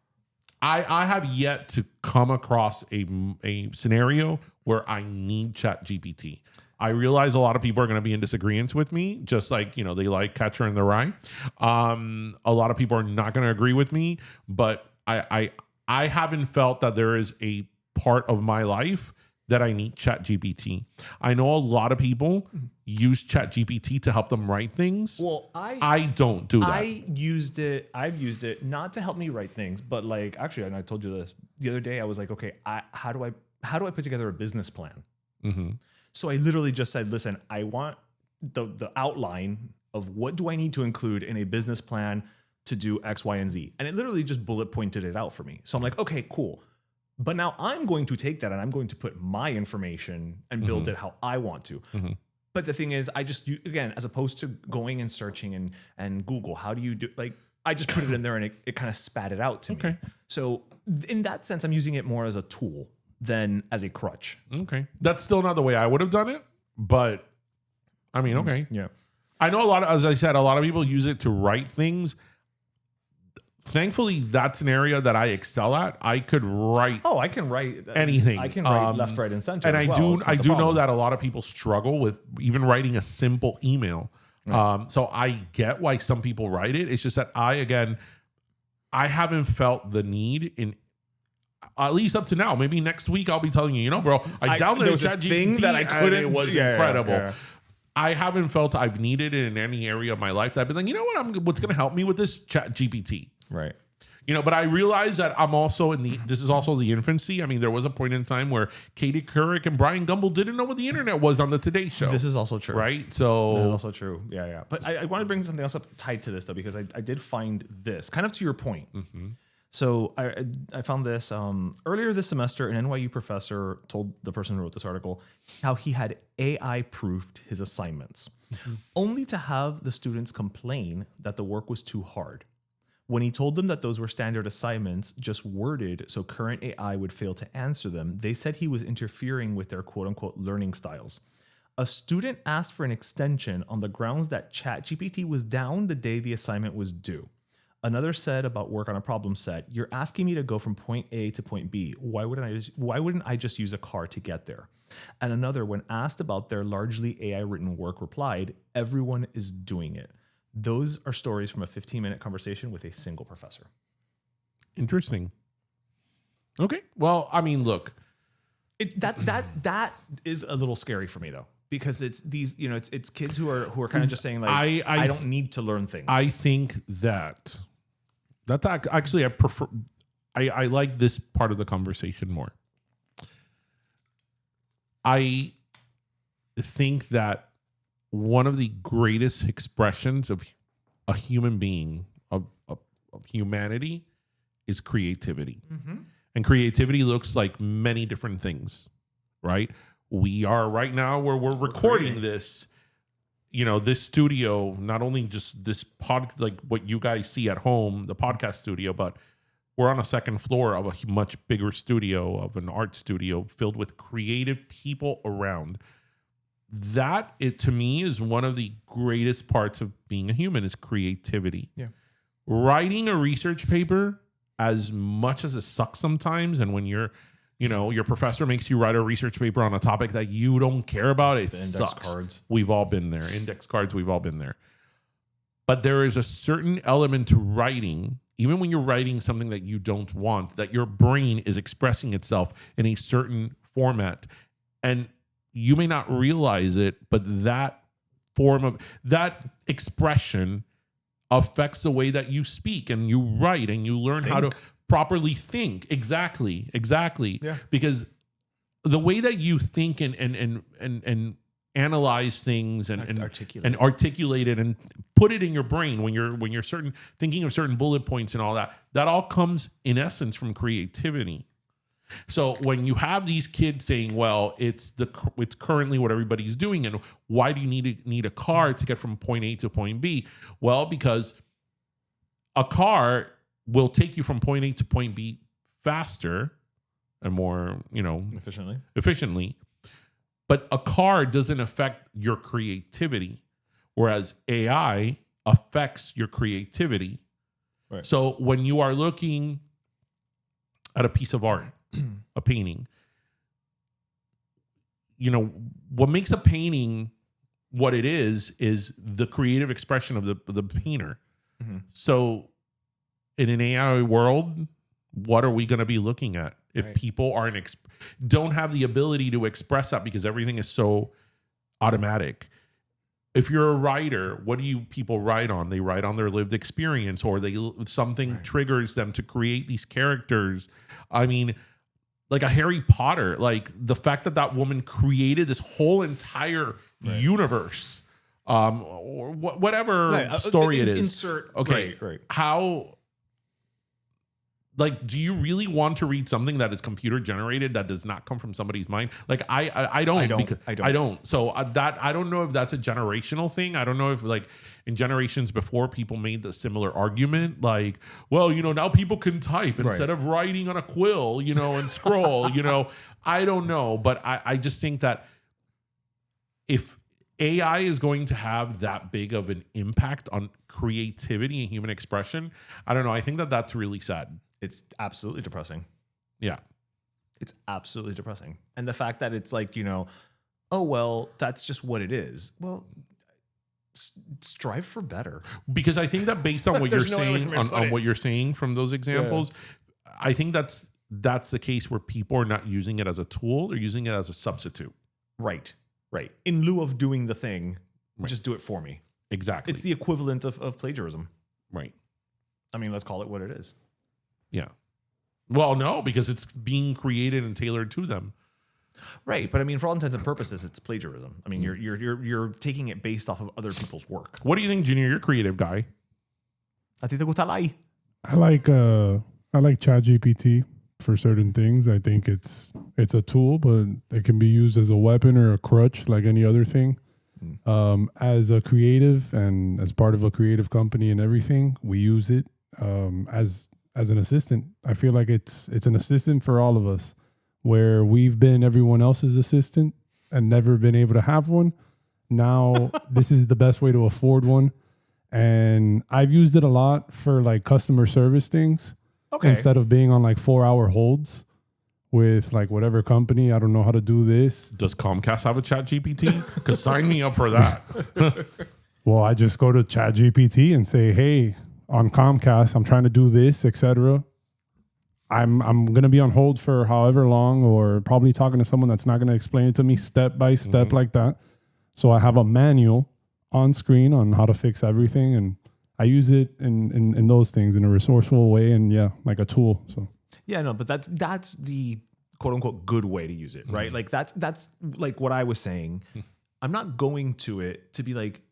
I have yet to come across a scenario where I need ChatGPT. I realize a lot of people are going to be in disagreement with me, just like, they like Catcher in the Rye. A lot of people are not going to agree with me, but I haven't felt that there is a part of my life that I need ChatGPT. I know a lot of people use ChatGPT to help them write things. Well, I don't do that. I've used it not to help me write things, but like actually, and I told you this the other day. I was like, okay, how do I put together a business plan? Mm-hmm. So I literally just said, listen, I want the outline of what do I need to include in a business plan to do X, Y, and Z, and it literally just bullet pointed it out for me. So I'm like, okay, cool. But now I'm going to take that and I'm going to put my information and build it how I want to. Mm-hmm. But the thing is, again, as opposed to going and searching and Google, how do you do, like, I just put it in there and it kind of spat it out to me. So in that sense, I'm using it more as a tool than as a crutch. Okay. That's still not the way I would have done it, but I mean, okay. Yeah. I know as I said, a lot of people use it to write things. Thankfully, that's an area that I excel at. I could write. Oh, I can write anything. I can write left, right, and center. And as I do know that a lot of people struggle with even writing a simple email. Right. So I get why some people write it. It's just that I haven't felt the need in, at least up to now. Maybe next week I'll be telling you, bro, I downloaded ChatGPT that I couldn't. And it was incredible. Yeah. I haven't felt I've needed it in any area of my life that I've been like, you know what? What's going to help me with this? ChatGPT. Right. But I realize that I'm also this is also the infancy. I mean, there was a point in time where Katie Couric and Brian Gumbel didn't know what the internet was on the Today Show. This is also true. Right? So this is also true. Yeah. But I want to bring something else up tied to this, though, because I did find this kind of to your point. Mm-hmm. So I found this earlier this semester. An NYU professor told the person who wrote this article how he had AI proofed his assignments, only to have the students complain that the work was too hard. When he told them that those were standard assignments, just worded so current AI would fail to answer them, they said he was interfering with their quote-unquote learning styles. A student asked for an extension on the grounds that ChatGPT was down the day the assignment was due. Another said about work on a problem set, "You're asking me to go from point A to point B. Why wouldn't I just use a car to get there?" And another, when asked about their largely AI written work, replied, "Everyone is doing it." Those are stories from a 15-minute conversation with a single professor. Interesting. Okay. Well, I mean, look, that is a little scary for me, though, because it's these, it's kids who are kind of just saying, like, I don't need to learn things. I think that's actually, I like this part of the conversation more. I think that one of the greatest expressions of a human being, of humanity, is creativity. Mm-hmm. And creativity looks like many different things, right? We are right now where we're recording this, this studio, not only just this like what you guys see at home, the podcast studio, but we're on a second floor of a much bigger studio, of an art studio filled with creative people around. That, to me, is one of the greatest parts of being a human, is creativity. Yeah. Writing a research paper, as much as it sucks sometimes, and when your professor makes you write a research paper on a topic that you don't care about, it sucks. Index cards. We've all been there. Index cards, we've all been there. But there is a certain element to writing, even when you're writing something that you don't want, that your brain is expressing itself in a certain format. And you may not realize it, but that form of that expression affects the way that you speak and you write and you learn how to properly think. Exactly. Yeah. Because the way that you think and analyze things and articulate it and put it in your brain when you're thinking of certain bullet points and all that all comes in essence from creativity. So when you have these kids saying, well, it's currently what everybody's doing, and why do you need a car to get from point A to point B? Well, because a car will take you from point A to point B faster and more, efficiently. But a car doesn't affect your creativity, whereas AI affects your creativity. Right. So when you are looking at a piece of art, a painting, what makes a painting what it is the creative expression of the painter. Mm-hmm. So in an AI world, what are we going to be looking at if people don't have the ability to express that because everything is so automatic? If you're a writer, what do people write on? They write on their lived experience, or something triggers them to create these characters. I mean, like a Harry Potter, like the fact that woman created this whole entire universe, or whatever story it is. Insert. Okay. Right. How, like, do you really want to read something that is computer generated that does not come from somebody's mind? Like, I don't. So I don't know if that's a generational thing. I don't know if, like, in generations before, people made the similar argument, like, well, now people can type instead of writing on a quill, and scroll. I don't know, but I just think that if AI is going to have that big of an impact on creativity and human expression, I don't know. I think that's really sad. It's absolutely depressing. Yeah. It's absolutely depressing. And the fact that it's like, oh, well, that's just what it is. Well, strive for better. Because I think that based on what you're saying, on what you're saying from those examples, I think that's the case where people are not using it as a tool. They're using it as a substitute. Right. In lieu of doing the thing, just do it for me. Exactly. It's the equivalent of plagiarism. Right. I mean, let's call it what it is. Yeah. Well, no, because it's being created and tailored to them. Right, but I mean, for all intents and purposes, it's plagiarism. I mean, you're taking it based off of other people's work. What do you think, Junior? You're a creative guy. I think I like ChatGPT for certain things. I think it's a tool, but it can be used as a weapon or a crutch, like any other thing. As a creative and as part of a creative company and everything, we use it as an assistant. I feel like it's an assistant for all of us, where we've been everyone else's assistant and never been able to have one. Now this is the best way to afford one. And I've used it a lot for like customer service things. Okay. Instead of being on like 4-hour holds with like whatever company, I don't know how to do this. Does Comcast have a ChatGPT? Because sign me up for that. Well, I just go to ChatGPT and say, hey, on Comcast, I'm trying to do this, etc. I'm going to be on hold for however long, or probably talking to someone that's not going to explain it to me step by step like that. So I have a manual on screen on how to fix everything, and I use it in those things in a resourceful way, and like a tool. So but that's the quote unquote good way to use it, right? Like that's like what I was saying. I'm not going to it to be like,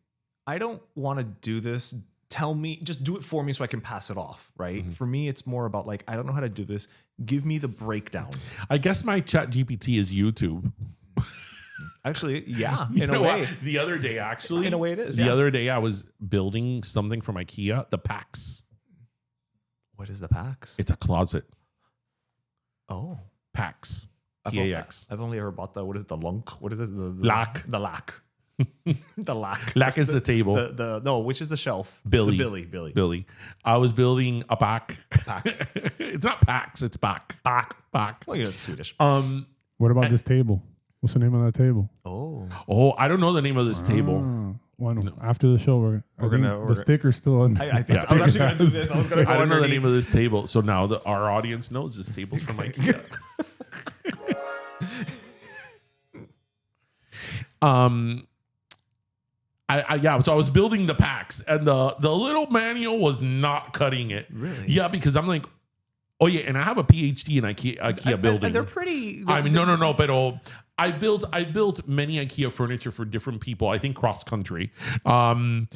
I don't want to do this. Tell me, just do it for me so I can pass it off, right? For me, it's more about like, I don't know how to do this. Give me the breakdown. I guess my ChatGPT is YouTube. Actually, yeah, in a way. The other day, actually. In a way it is, The other day, I was building something from IKEA, the PAX. What is the PAX? It's a closet. Oh. PAX. PAX. I've only ever bought what is it, the lunk? What is it? The lack. The lack. The lack. Lack is the table. No, which is the shelf? Billy. Billy. I was building a pack. It's not PAX, it's back. Back. Well, it's Swedish. What about this table? What's the name of that table? Oh, I don't know the name of this table. Well, no. After the show, the sticker's still on. I was actually going to do this. I was going to go I don't know the name of this table. So now our audience knows this table's from IKEA. So I was building the packs, and the little manual was not cutting it. Really? Yeah, because I'm like, oh yeah, and I have a PhD in IKEA building. And they're pretty. I mean, no, but I built many IKEA furniture for different people. I think cross country, and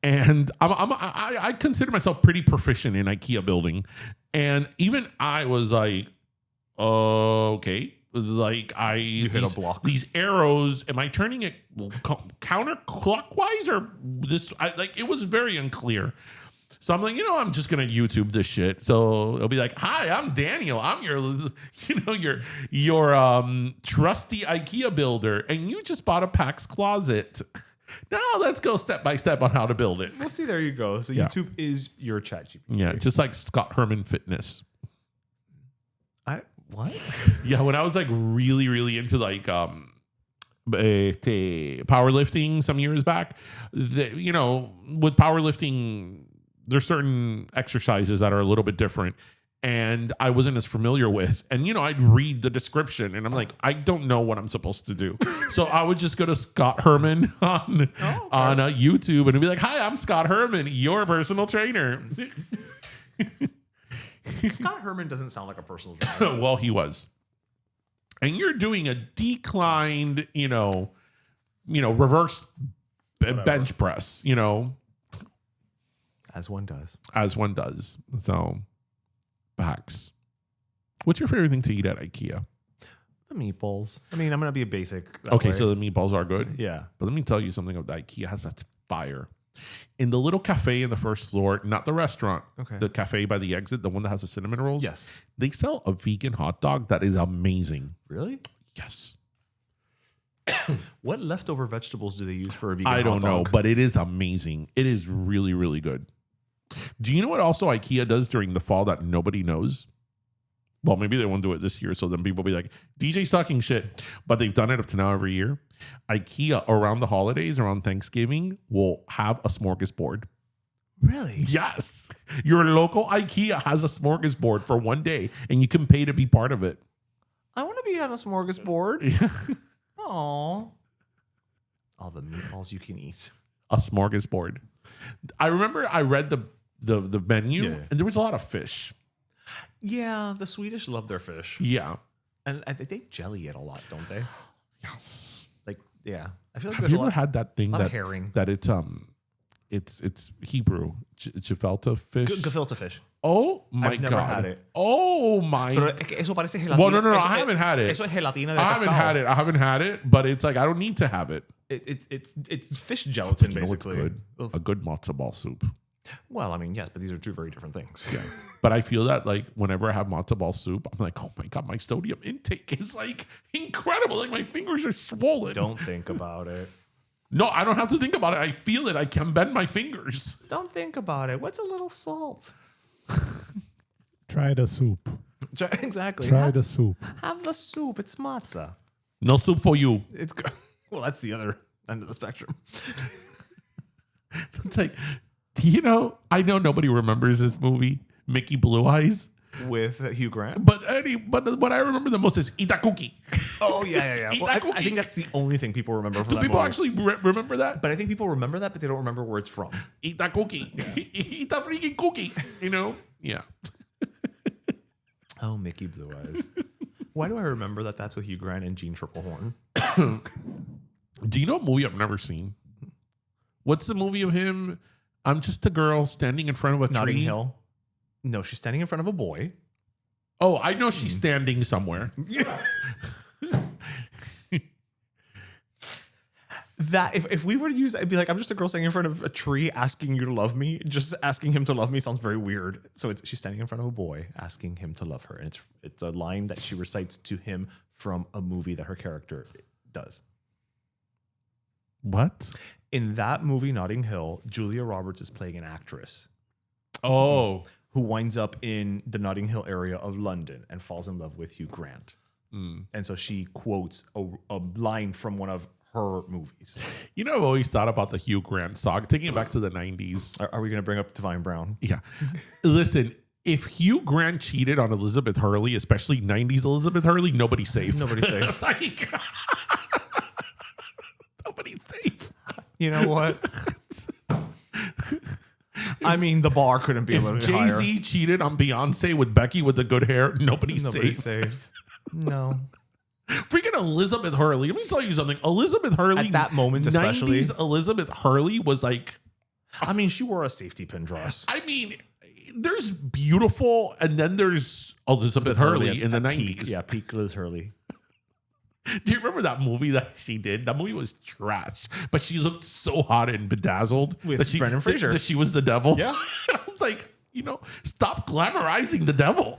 I consider myself pretty proficient in IKEA building, and even I was like, okay. Like hit a block. These arrows, am I turning it counterclockwise or this? It was very unclear. So I'm like, I'm just gonna YouTube this shit. So it'll be like, hi, I'm Daniel. I'm your trusty IKEA builder, and you just bought a PAX closet. Now let's go step by step on how to build it. Well, see, there you go. So YouTube is your ChatGPT. Yeah, just like Scott Herman Fitness. What? Yeah, when I was like really, really into like powerlifting some years back, with powerlifting, there's certain exercises that are a little bit different. And I wasn't as familiar with. And, I'd read the description and I'm like, I don't know what I'm supposed to do. So I would just go to Scott Herman on YouTube and it'd be like, hi, I'm Scott Herman, your personal trainer. Scott Herman doesn't sound like a personal trainer. Well, he was. And you're doing a declined, reverse bench press, As one does. So, PAX. What's your favorite thing to eat at IKEA? The meatballs. I mean, I'm going to be a basic. Okay, so the meatballs are good? Yeah. But let me tell you something about IKEA has that fire. In the little cafe in the first floor, not the restaurant, the cafe by the exit, the one that has the cinnamon rolls. Yes. They sell a vegan hot dog that is amazing. Really? Yes. What leftover vegetables do they use for a vegan I don't hot dog? know, but it is amazing. It is really, really good. Do you know what also IKEA does during the fall that nobody knows? Well, maybe they won't do it this year, so then people will be like, DJ's talking shit. But they've done it up to now every year. IKEA, around the holidays, around Thanksgiving, will have a smorgasbord. Really? Yes. Your local IKEA has a smorgasbord for one day, and you can pay to be part of it. I want to be on a smorgasbord. Aww. All the meatballs you can eat. A smorgasbord. I remember I read the menu, and there was a lot of fish. Yeah, the Swedish love their fish. Yeah. And I think they jelly it a lot, don't they? Yes. Yeah. I feel like Have there's you a ever lot had that thing of herring. that it's Hebrew, gefilte fish? Gefilte fish. Oh my I've never God. had it. Oh my. Pero eso parece gelatina. Well, no, I haven't had it. Eso es gelatina de I haven't had it, but it's like I don't need to have it. It's fish gelatin, basically. You know what's good? A good matzo ball soup. Well, I mean, yes, but these are two very different things. Yeah. But I feel that like whenever I have matzo ball soup, I'm like, oh my God, my sodium intake is like incredible. Like my fingers are swollen. Don't think about it. No, I don't have to think about it. I feel it. I can bend my fingers. Don't think about it. What's a little salt? Try the soup. Exactly. Try the soup. Have the soup. It's matzah. No soup for you. It's good. Well, that's the other end of the spectrum. It's like, I know nobody remembers this movie, Mickey Blue Eyes. With Hugh Grant? But what I remember the most is Eat that cookie. Oh, yeah. Well, I think that's the only thing people remember from Do that people movie. actually remember that? But I think people remember that, but they don't remember where it's from. Eat that cookie. Eat that freaking cookie. Yeah. Oh, Mickey Blue Eyes. Why do I remember that that's with Hugh Grant and Gene Triplehorn? Do you know a movie I've never seen? What's the movie of him? I'm just a girl standing in front of a Notting tree. Hill. No, she's standing in front of a boy. Oh, I know she's standing somewhere. That if we were to use that, it'd be like, I'm just a girl standing in front of a tree asking you to love me. Just asking him to love me sounds very weird. So she's standing in front of a boy asking him to love her. And it's a line that she recites to him from a movie that her character does. What? In that movie, Notting Hill, Julia Roberts is playing an actress. Oh. Who winds up in the Notting Hill area of London and falls in love with Hugh Grant. And so she quotes a line from one of her movies. I've always thought about the Hugh Grant saga, taking it back to the 90s. Are we going to bring up Divine Brown? Yeah. Listen, if Hugh Grant cheated on Elizabeth Hurley, especially 90s Elizabeth Hurley, nobody's safe. Nobody's safe. It's like, nobody's safe. You know what? I mean, the bar couldn't be a little bit higher. Jay-Z cheated on Beyonce with Becky with the good hair, nobody's safe. No. Freaking Elizabeth Hurley. Let me tell you something. Elizabeth Hurley. At that moment, especially. 90s Elizabeth Hurley was like. I mean, she wore a safety pin dress. I mean, there's beautiful and then there's Elizabeth Hurley in the peak, 90s. yeah, peak Liz Hurley. Do you remember that movie that she did? That movie was trash, but she looked so hot and bedazzled With that Brendan Fraser. that she was the devil. Yeah. I was like, stop glamorizing the devil.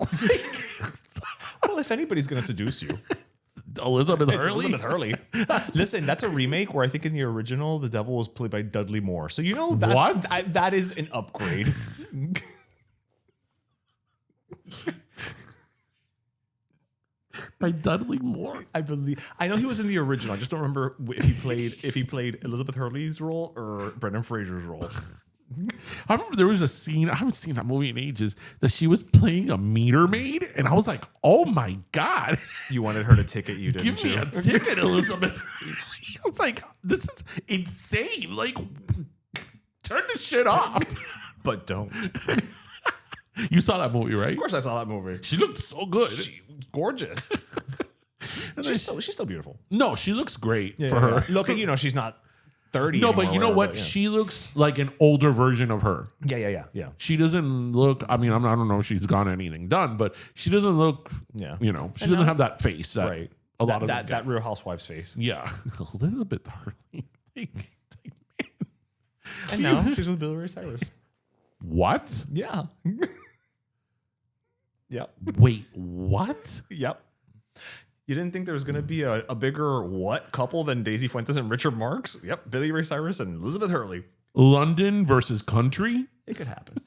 Well, if anybody's going to seduce you, Elizabeth it's Hurley. Elizabeth Hurley. Listen, that's a remake where I think in the original, the devil was played by Dudley Moore. So, that is an upgrade. By Dudley Moore. I know he was in the original. I just don't remember if he played Elizabeth Hurley's role or Brendan Fraser's role. I remember there was a scene, I haven't seen that movie in ages, that she was playing a meter maid, and I was like, oh my God. You wanted her to ticket you, didn't Give me you? a ticket, Elizabeth. I was like, this is insane. Like, turn this shit off. But don't. You saw that movie, right? Of course I saw that movie. She looked so good. Gorgeous. She's still beautiful. No, she looks great for her. Look, she's not 30 No, anymore, but you know whatever, what? but yeah. She looks like an older version of her. Yeah. She doesn't look, I mean, I don't know if she's gotten anything done, but she doesn't look, Yeah. she doesn't have that face that Right. a lot of that Real Housewives face. Yeah. Elizabeth Hurley. And now she's with Billy Ray Cyrus. What? Yeah. Yep. Wait, what? Yep. You didn't think there was going to be a bigger couple than Daisy Fuentes and Richard Marx? Yep. Billy Ray Cyrus and Elizabeth Hurley. London versus country? It could happen.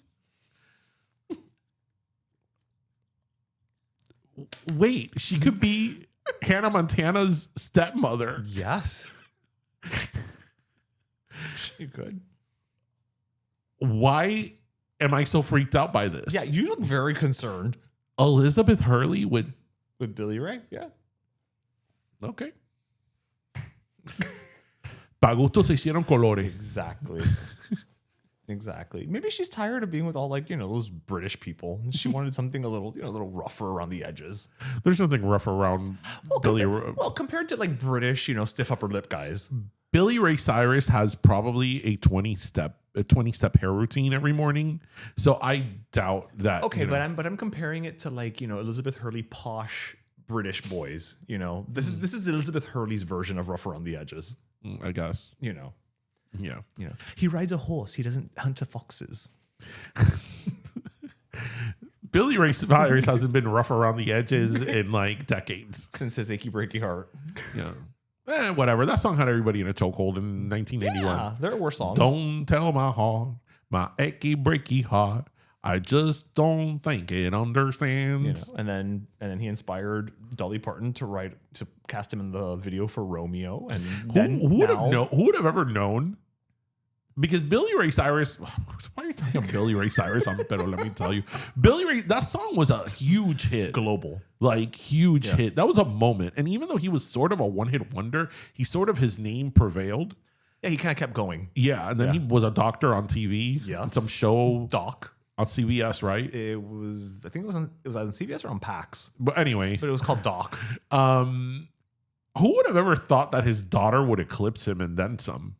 Wait, she could be Hannah Montana's stepmother. Yes. She could. Why am I so freaked out by this? Yeah, you look very concerned. Elizabeth Hurley with Billy Ray? Yeah. okay. Pa gusto se hicieron colores. Exactly. Exactly. Maybe she's tired of being with all those British people. She wanted something a little rougher around the edges. There's nothing rough around Billy. Compared to British, stiff upper lip guys. Billy Ray Cyrus has probably a 20-step hair routine every morning. So I doubt that. Okay, but I'm comparing it to Elizabeth Hurley posh British boys. This is Elizabeth Hurley's version of rough around the edges. I guess. Yeah. He rides a horse. He doesn't hunt the foxes. Billy Ray Cyrus hasn't been rough around the edges in decades. Since his achy breaky heart. Yeah. Whatever. That song had everybody in a chokehold in 1981. Yeah, there were songs. Don't tell my heart, my achy breaky heart. I just don't think it understands. And then he inspired Dolly Parton to cast him in the video for Romeo. And who would have ever known? Because Billy Ray Cyrus, why are you talking about Billy Ray Cyrus on Pero? Let me tell you, Billy Ray, that song was a huge hit, global, huge hit. That was a moment, and even though he was sort of a one-hit wonder, his name prevailed. Yeah, he kind of kept going. Yeah, and then he was a doctor on TV. Yeah, on some show, Doc. On CBS, right? I think it was on CBS or on PAX. But anyway. But it was called Doc. Who would have ever thought that his daughter would eclipse him and then some?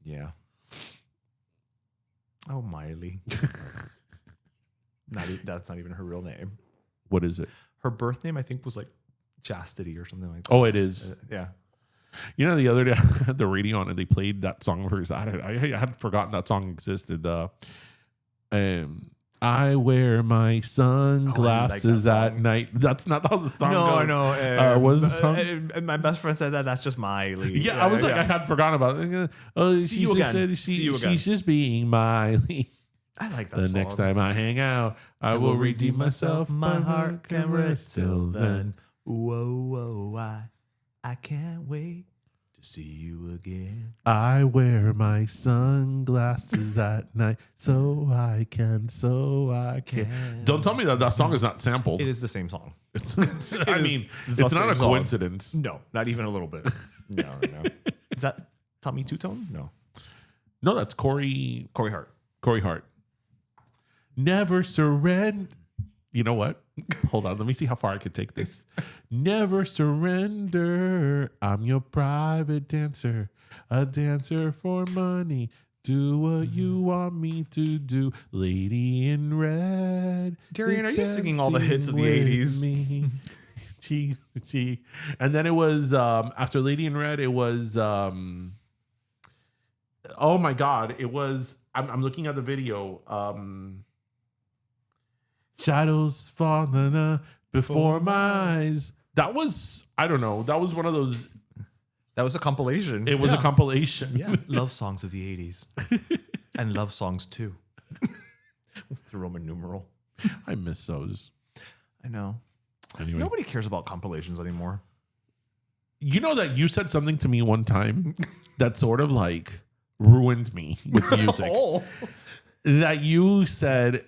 Yeah. Oh, Miley. That's not even her real name. What is it? Her birth name, I think, was Chastity or something like that. Oh, it is. Yeah. The other day I had the radio on and they played that song of hers. I had forgotten that song existed. I wear my sunglasses at night. That's not how the song goes. No. What is the song? My best friend said that's just Miley. Yeah, I was I had forgotten about it. See you again. She's just being Miley. I like that the song. next time I hang out, I will redeem myself. My heart can rest till then. Whoa, I can't wait to see you again. I wear my sunglasses at night so I can. Don't tell me that song is not sampled. It is the same song. It's not a coincidence. Song. No, not even a little bit. No. Is that Tommy Two-Tone? No, that's Corey Hart. Corey Hart. Never surrender. You know what? Hold on. Let me see how far I can take this. Never surrender. I'm your private dancer. A dancer for money. Do what you want me to do, Lady in Red. Darian, is are you singing all the hits of the dancing 80s? with me. Cheek to cheek. And then it was after Lady in Red, it was oh my God, it was I'm looking at the video. Shadows falling before my eyes. That was, I don't know, that was one of those. That was a compilation. It was a compilation. Yeah. Love songs of the 80s. And love songs too. With the Roman numeral. I miss those. I know. Anyway. Nobody cares about compilations anymore. You know that you said something to me one time that sort of like ruined me with music. Oh. That you said,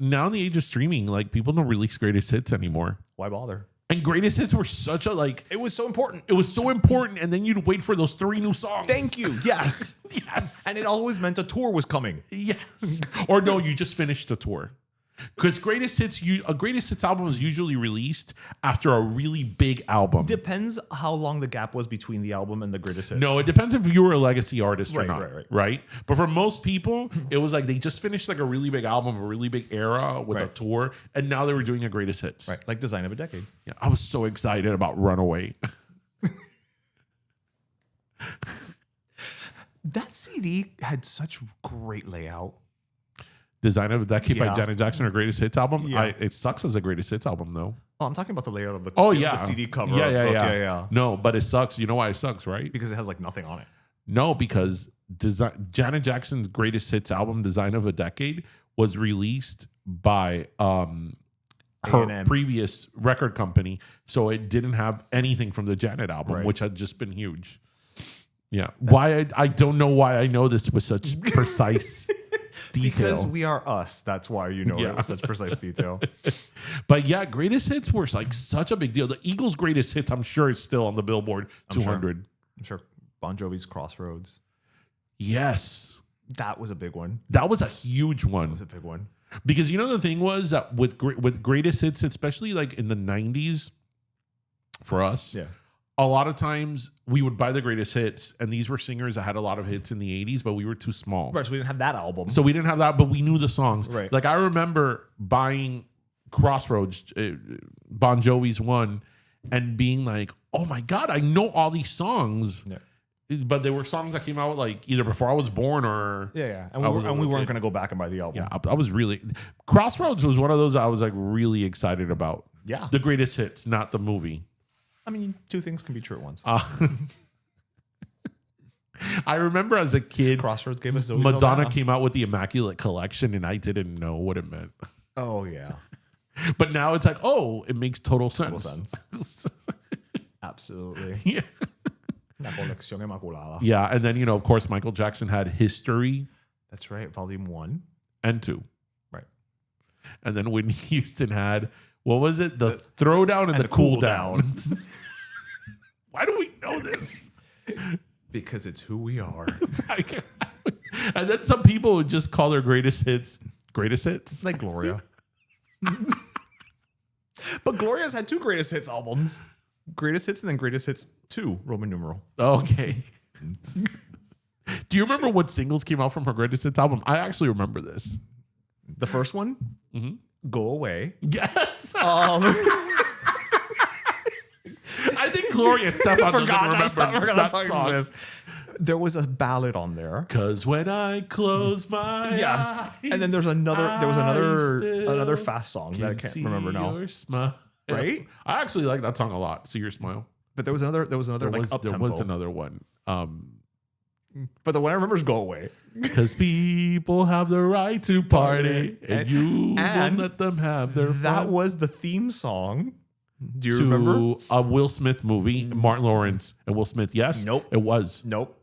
now in the age of streaming, like people don't release greatest hits anymore. Why bother? And greatest hits were such a like. It was so important. It was so important, and then you'd wait for those 3 new songs. Thank you. Yes. Yes. And it always meant a tour was coming. Yes. Or no, you just finished the tour. Because a greatest hits album is usually released after a really big album. Depends how long the gap was between the album and the greatest hits. No, it depends if you were a legacy artist or Right, not. right. Right. But for most people, it was like they just finished like a really big album, a really big era with a Right. tour, and now they were doing a greatest hits. Right. Like Design of a Decade. Yeah, I was so excited about Runaway. That CD had such great layout. Design of a Decade by Yeah. Janet Jackson, her greatest hits album. Yeah. It sucks as a greatest hits album, though. Oh, I'm talking about the layout of the, Yeah. the CD cover. Yeah. No, but it sucks. You know why it sucks, right? Because it has like nothing on it. No, because Janet Jackson's greatest hits album, Design of a Decade, was released by her A&M. previous record company. So it didn't have anything from the Janet album, Right. which had just been huge. Yeah. I don't know why I know this with such precise detail. Because we are us. That's why you know Yeah. it with such precise detail. But yeah, greatest hits were like such a big deal. The Eagles' greatest hits, I'm sure, is still on the Billboard 200. I'm sure Bon Jovi's Crossroads. Yes. That was a big one. That was a huge one. That was a big one. Because you know the thing was that with greatest hits, especially like in the 90s, for us, Yeah. a lot of times we would buy the greatest hits, and these were singers that had a lot of hits in the 80s, but we were too small. Right, so we didn't have that album. So we didn't have that, but we knew the songs. Right. Like I remember buying Crossroads, Bon Jovi's one, and being like, oh my God, I know all these songs. Yeah. But they were songs that came out like either before I was born or Yeah. I was a And we little weren't kid. going to go back and buy the album. Yeah, I was really Crossroads was one of those I was like really excited about. Yeah. The greatest hits, not the movie. I mean, two things can be true at once. I remember as a kid, Crossroads gave us Zoe Madonna Saldana. came out with the Immaculate Collection, and I didn't know what it meant. Oh, yeah. But now it's like, oh, it makes total sense. sense. Absolutely. Yeah. La colección inmaculada. Yeah, and then of course, Michael Jackson had History That's right. Volume 1. and 2, Right. and then Whitney Houston had what was it? The Throwdown and the Cool Down. Why do we know this? Because it's who we are. And then some people would just call their greatest hits. It's like Gloria. But Gloria's had 2 greatest hits albums. Greatest hits and then greatest hits 2, Roman numeral. Okay. Do you remember what singles came out from her greatest hits album? I actually remember this. The first one, Go Away. Yes. Um, I think Gloria Stefan doesn't remember that song. exists. There was a ballad on there. Cause when I close my Yes. eyes, And then there was another still fast song that I can't remember now. your smile. Right? I actually like that song a lot. See Your Smile. But there was another There like was, up there tempo. was another one. But the one I remember is Go Away. Because people have the right to party, and you and won't let them have their That fun. was the theme song. Do you To remember? a Will Smith movie, Martin Lawrence and Will Smith. Yes, Nope. it was. Nope.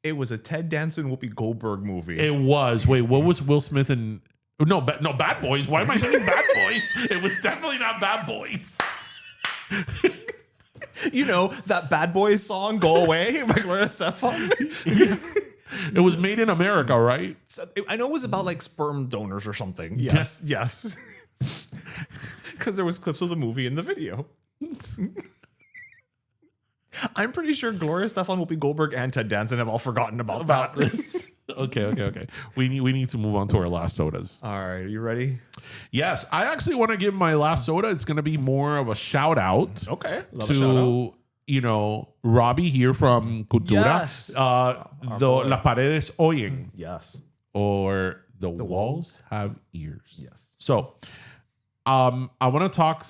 It was a Ted Danson, Whoopi Goldberg movie. It was. Wait, what was Will Smith and no, Bad Boys? Why am I saying Bad Boys? It was definitely not Bad Boys. You know, that Bad Boys song, Go Away, by Gloria Stefan. It was Made in America, right? I know it was about like sperm donors or something. Yes. Because there was clips of the movie in the video. I'm pretty sure Gloria Stefan, Whoopi Goldberg, and Ted Danson have all forgotten about About that. this. Okay. We need to move on to our last sodas. All right, you ready? Yes, I actually want to give my last soda. It's going to be more of a shout out. Okay, love a shout out. Robbie here from Cultura. Yes. Las paredes oyen, Yes. or the walls have ears. Yes. So, I want to talk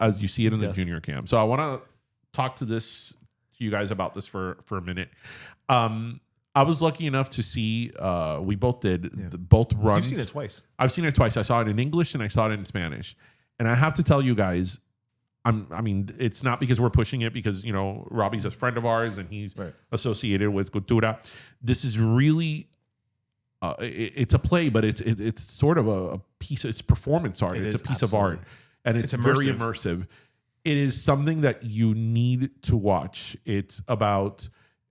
as you see it in the junior cam. So I want to talk to you guys about this for a minute. I was lucky enough to see. We both did both runs. You've seen it twice. I've seen it twice. I saw it in English and I saw it in Spanish. And I have to tell you guys, it's not because we're pushing it, because Robbie's a friend of ours and he's associated with Cultura. This is really. It's a play, but it's sort of a piece. It's performance art. It's a piece of art, and it's very immersive. It is something that you need to watch. It's about,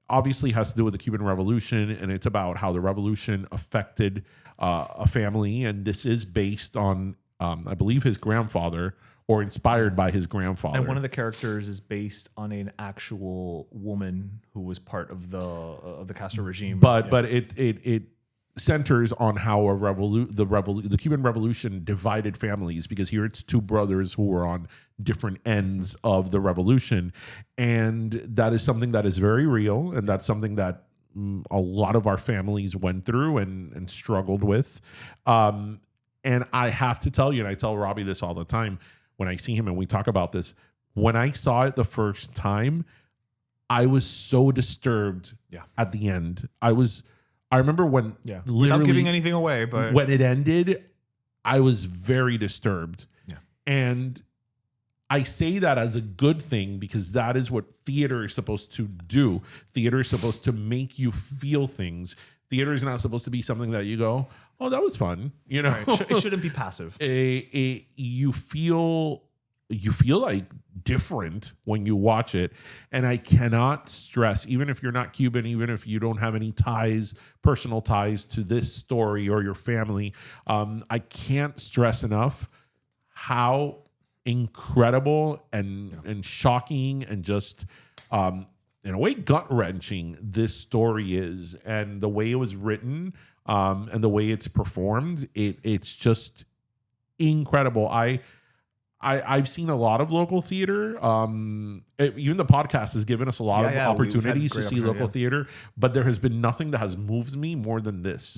obviously has to do with the Cuban Revolution, and it's about how the revolution affected a family. And this is based on, I believe, his grandfather, or inspired by his grandfather. And one of the characters is based on an actual woman who was part of the Castro regime. But it centers on how the Cuban Revolution divided families, because here it's two brothers who were on different ends of the revolution, and that is something that is very real, and that's something that a lot of our families went through and struggled with. And I have to tell you, and I tell Robbie this all the time when I see him and we talk about this, when I saw it the first time, I was so disturbed at the end. I remember when literally, without giving anything away, but when it ended, I was very disturbed. Yeah. And I say that as a good thing, because that is what theater is supposed to do. Theater is supposed to make you feel things. Theater is not supposed to be something that you go, oh, that was fun. Right. It shouldn't be passive. You feel like different when you watch it. And I cannot stress, even if you're not Cuban, even if you don't have any personal ties to this story or your family, I can't stress enough how incredible and shocking and just in a way gut-wrenching this story is, and the way it was written, and the way it's performed, it's just incredible. I've seen a lot of local theater. Even the podcast has given us a lot of opportunities to see local theater, but there has been nothing that has moved me more than this.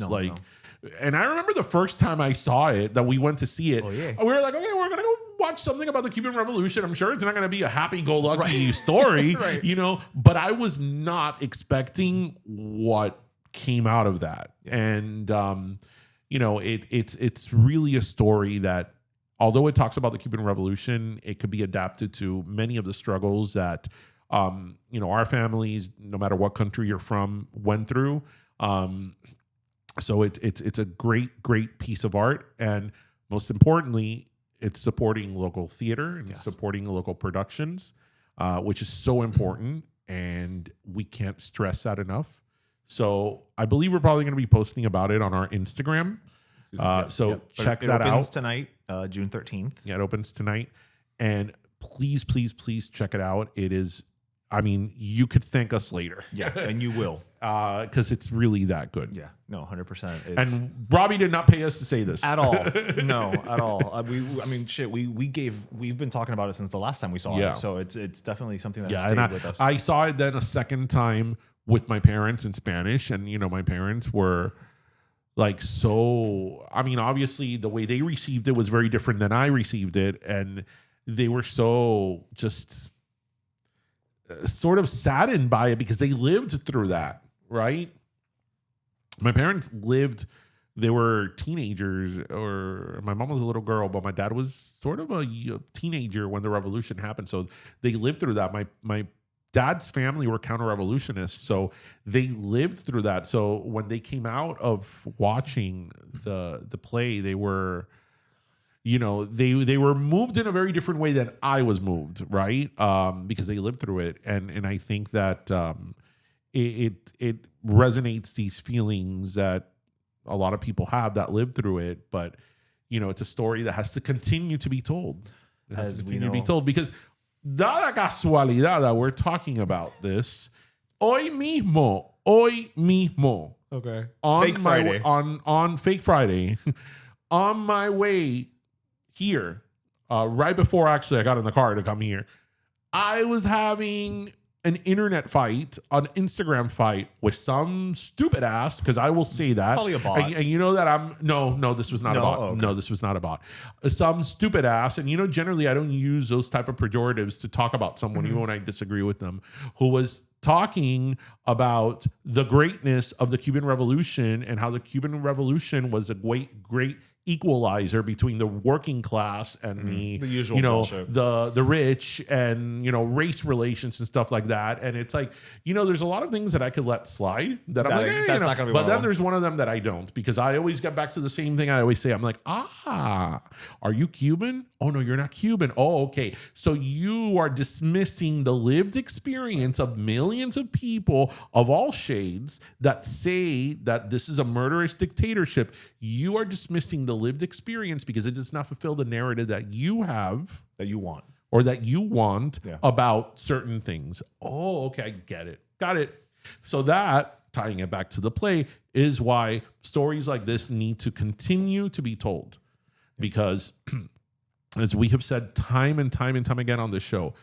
And I remember the first time I saw it, that we went to see it, we were like, okay, we're going to go watch something about the Cuban Revolution. I'm sure it's not going to be a happy-go-lucky story, but I was not expecting what came out of that. And, it's really a story that, although it talks about the Cuban Revolution, it could be adapted to many of the struggles that, our families, no matter what country you're from, went through. So it's a great piece of art, and most importantly, it's supporting local theater and supporting local productions, which is so important, and we can't stress that enough. So I believe we're probably going to be posting about it on our Instagram. Check that out. It opens tonight, June 13th. Yeah, it opens tonight. And please check it out. It is, you could thank us later. Yeah, and you will. Because it's really that good. Yeah, no, 100%. And Robbie did not pay us to say this. At all. No, at all. We've been talking about it since the last time we saw it. So it's definitely something that has stayed with us. I saw it then a second time with my parents in Spanish. And, my parents were like, so, obviously the way they received it was very different than I received it. And they were so just sort of saddened by it because they lived through that, right? My parents lived, they were teenagers, or my mom was a little girl, but my dad was sort of a teenager when the revolution happened. So they lived through that. My dad's family were counter-revolutionists, so they lived through that. So when they came out of watching the play, they were, they were moved in a very different way than I was moved, right? Because they lived through it, and I think that it resonates these feelings that a lot of people have that lived through it. But it's a story that has to continue to be told. It has to continue to be told, because da la casualidad that we're talking about this hoy mismo, Okay. On Fake Friday. On Fake Friday, on my way here, right before actually I got in the car to come here, I was having an internet fight, an Instagram fight with some stupid ass, because I will say that. Probably a bot. And you know that no, this was not a bot. Okay. No, this was not a bot. Some stupid ass. And generally I don't use those type of pejoratives to talk about someone, even when I disagree with them, who was talking about the greatness of the Cuban Revolution and how the Cuban Revolution was a great equalizer between the working class and the usual bullshit. the rich, and race relations and stuff like that. And it's like, there's a lot of things that I could let slide that I'm like, that's not gonna be but one then of them. there's one of them that I don't, because I always get back to the same thing I always say. I'm like, are you Cuban? Oh no, you're not Cuban. Oh, okay. So you are dismissing the lived experience of millions of people of all shades that say that this is a murderous dictatorship. You are dismissing the lived experience because it does not fulfill the narrative that you have, That you want. or that you want Yeah. about certain things. Oh, okay, I get it. Got it. So that, tying it back to the play, is why stories like this need to continue to be told. Because as we have said time and time again on this show,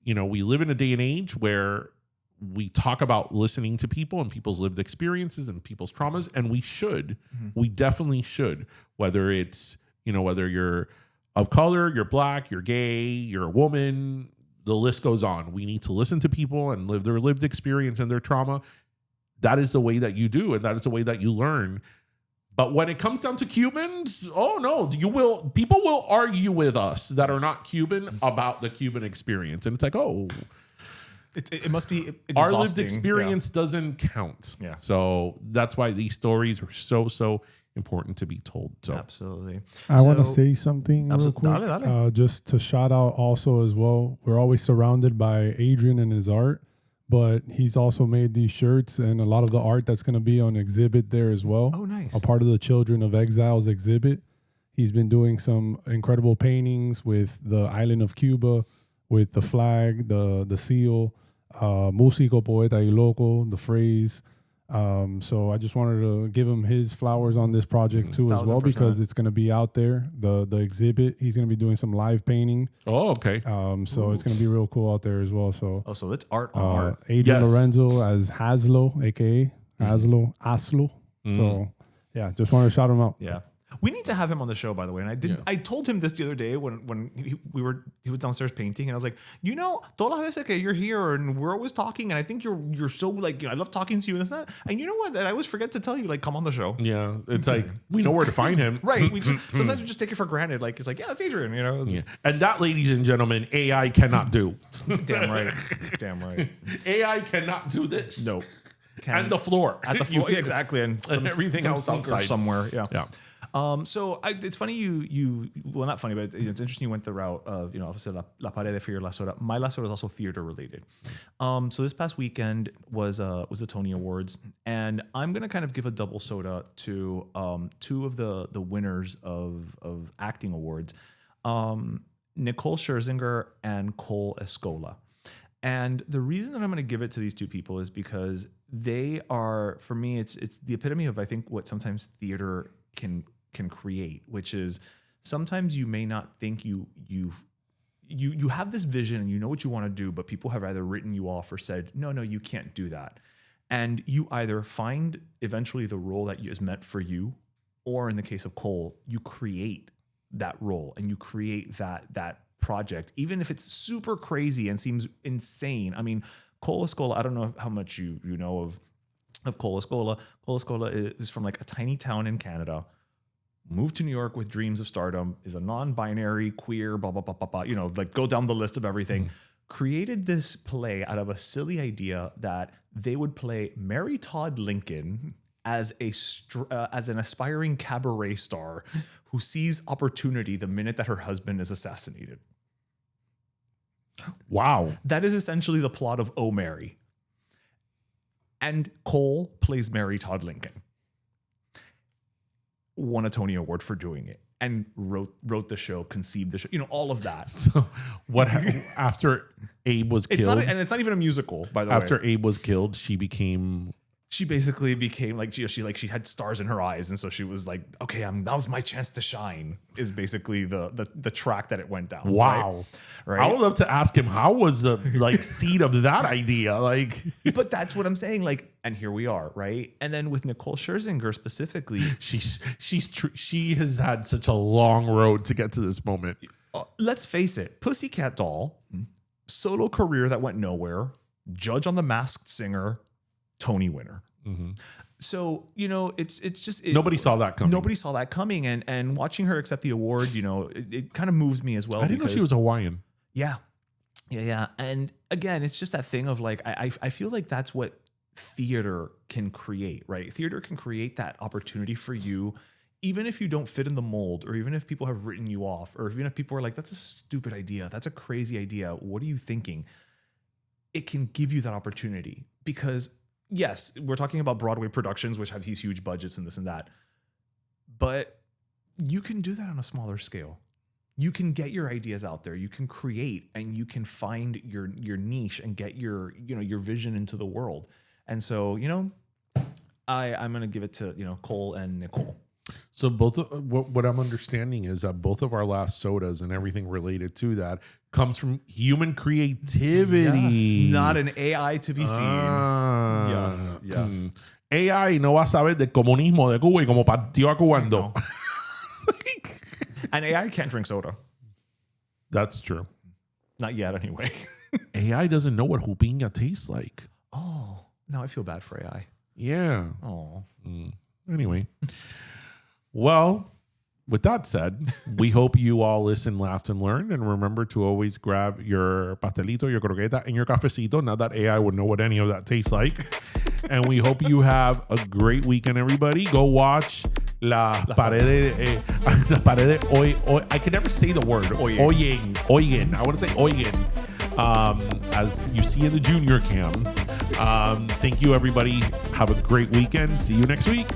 we live in a day and age where we talk about listening to people and people's lived experiences and people's traumas, and we should. We definitely should. Whether it's, whether you're of color, you're black, you're gay, you're a woman, the list goes on. We need to listen to people and live their lived experience and their trauma. That is the way that you do, and that is the way that you learn. But when it comes down to Cubans, oh no, people will argue with us that are not Cuban about the Cuban experience. And it's like, oh, It must be exhausting. our lived experience doesn't count. Yeah. So that's why these stories are so important to be told. So Absolutely. I want to say something real Absolutely. quick, Dale, dale. just to shout out also as well. We're always surrounded by Adrian and his art, but he's also made these shirts and a lot of the art that's going to be on exhibit there as well. Oh, nice. A part of the Children of Exiles exhibit. He's been doing some incredible paintings with the island of Cuba, with the flag, the seal, músico, poeta y loco, the phrase. So I just wanted to give him his flowers on this project too as well, 1000%. because it's going to be out there. The exhibit, he's going to be doing some live painting. oh, okay. So it's going to be real cool out there as well. So Oh, so it's art on art. Adrian Yes. Lorenzo as Haslo, aka Aslo. So yeah, just wanted to shout him out. Yeah. We need to have him on the show, by the way. And I told him this the other day when he was downstairs painting, and I was like, todas las veces que you're here and we're always talking, and I think you're so like, I love talking to you and this and that. And you know what? And I always forget to tell you, like, come on the show. Yeah. It's like, we know where to find him. Right. Sometimes we just take it for granted. Like, it's like, yeah, it's Adrian, It's- Yeah. And that, ladies and gentlemen, AI cannot do. Damn right. Damn right. AI cannot do this. No. And the floor. At the floor. Exactly. And everything some else sink or outside. somewhere. Yeah. Yeah. So it's funny you well, not funny, but it's interesting you went the route of, obviously La Pared de Fear, La Soda. My La Soda is also theater related. So this past weekend was the Tony Awards, and I'm gonna kind of give a double soda to two of the winners of acting awards, Nicole Scherzinger and Cole Escola. And the reason that I'm going to give it to these two people is because they are, for me, it's the epitome of, I think, what sometimes theater can create, which is sometimes you may not think you have this vision and you know what you want to do, but people have either written you off or said, no, you can't do that. And you either find eventually the role that is meant for you, or in the case of Cole, you create that role and you create that project, even if it's super crazy and seems insane. I mean, Cole Escola, I don't know how much you know of Cole Escola. Cole Escola is from like a tiny town in Canada, moved to New York with dreams of stardom, is a non-binary, queer, blah, blah, blah, blah, blah, like go down the list of everything. Created this play out of a silly idea that they would play Mary Todd Lincoln as an aspiring cabaret star who sees opportunity the minute that her husband is assassinated. Wow. That is essentially the plot of Oh, Mary. And Cole plays Mary Todd Lincoln. Won a Tony Award for doing it. And wrote the show, conceived the show, all of that. So what after Abe was killed? It's not even a musical, by the way. After Abe was killed, she became she basically became like she had stars in her eyes, and so she was like, okay, that was my chance to shine. Is basically the track that it went down. Wow. Right? I would love to ask him how was the like seed of that idea, like. But that's what I'm saying. Like, and here we are, right? And then with Nicole Scherzinger specifically, she has had such a long road to get to this moment. Let's face it, Pussycat Doll, solo career that went nowhere, judge on The Masked Singer, Tony winner. Mm-hmm. So, it's just Nobody saw that coming. Nobody saw that coming, and watching her accept the award, it kind of moves me as well. I didn't know she was Hawaiian. Yeah. And again, it's just that thing of like, I feel like that's what theater can create, right? Theater can create that opportunity for you, even if you don't fit in the mold, or even if people have written you off, or even if people are like, that's a stupid idea, that's a crazy idea, what are you thinking? It can give you that opportunity because, yes, we're talking about Broadway productions, which have these huge budgets and this and that, but you can do that on a smaller scale. You can get your ideas out there, you can create, and you can find your niche and get your vision into the world. And so, I'm going to give it to, Cole and Nicole. So both what I'm understanding is that both of our last sodas and everything related to that comes from human creativity. Yes, not an AI to be seen. Yes. AI no va a saber del comunismo de Cuba y como partió a cubano. And AI can't drink soda. That's true. Not yet, anyway. AI doesn't know what jupiña tastes like. Oh, now I feel bad for AI. Yeah. Oh. Anyway. Well, with that said, we hope you all listened, laughed, and learned. And remember to always grab your pastelito, your croqueta, and your cafecito. Not that AI would know what any of that tastes like. And we hope you have a great weekend, everybody. Go watch La Paredes. I can never say the word. Oyen. I want to say Oyen. As you see in the junior cam. Thank you, everybody. Have a great weekend. See you next week.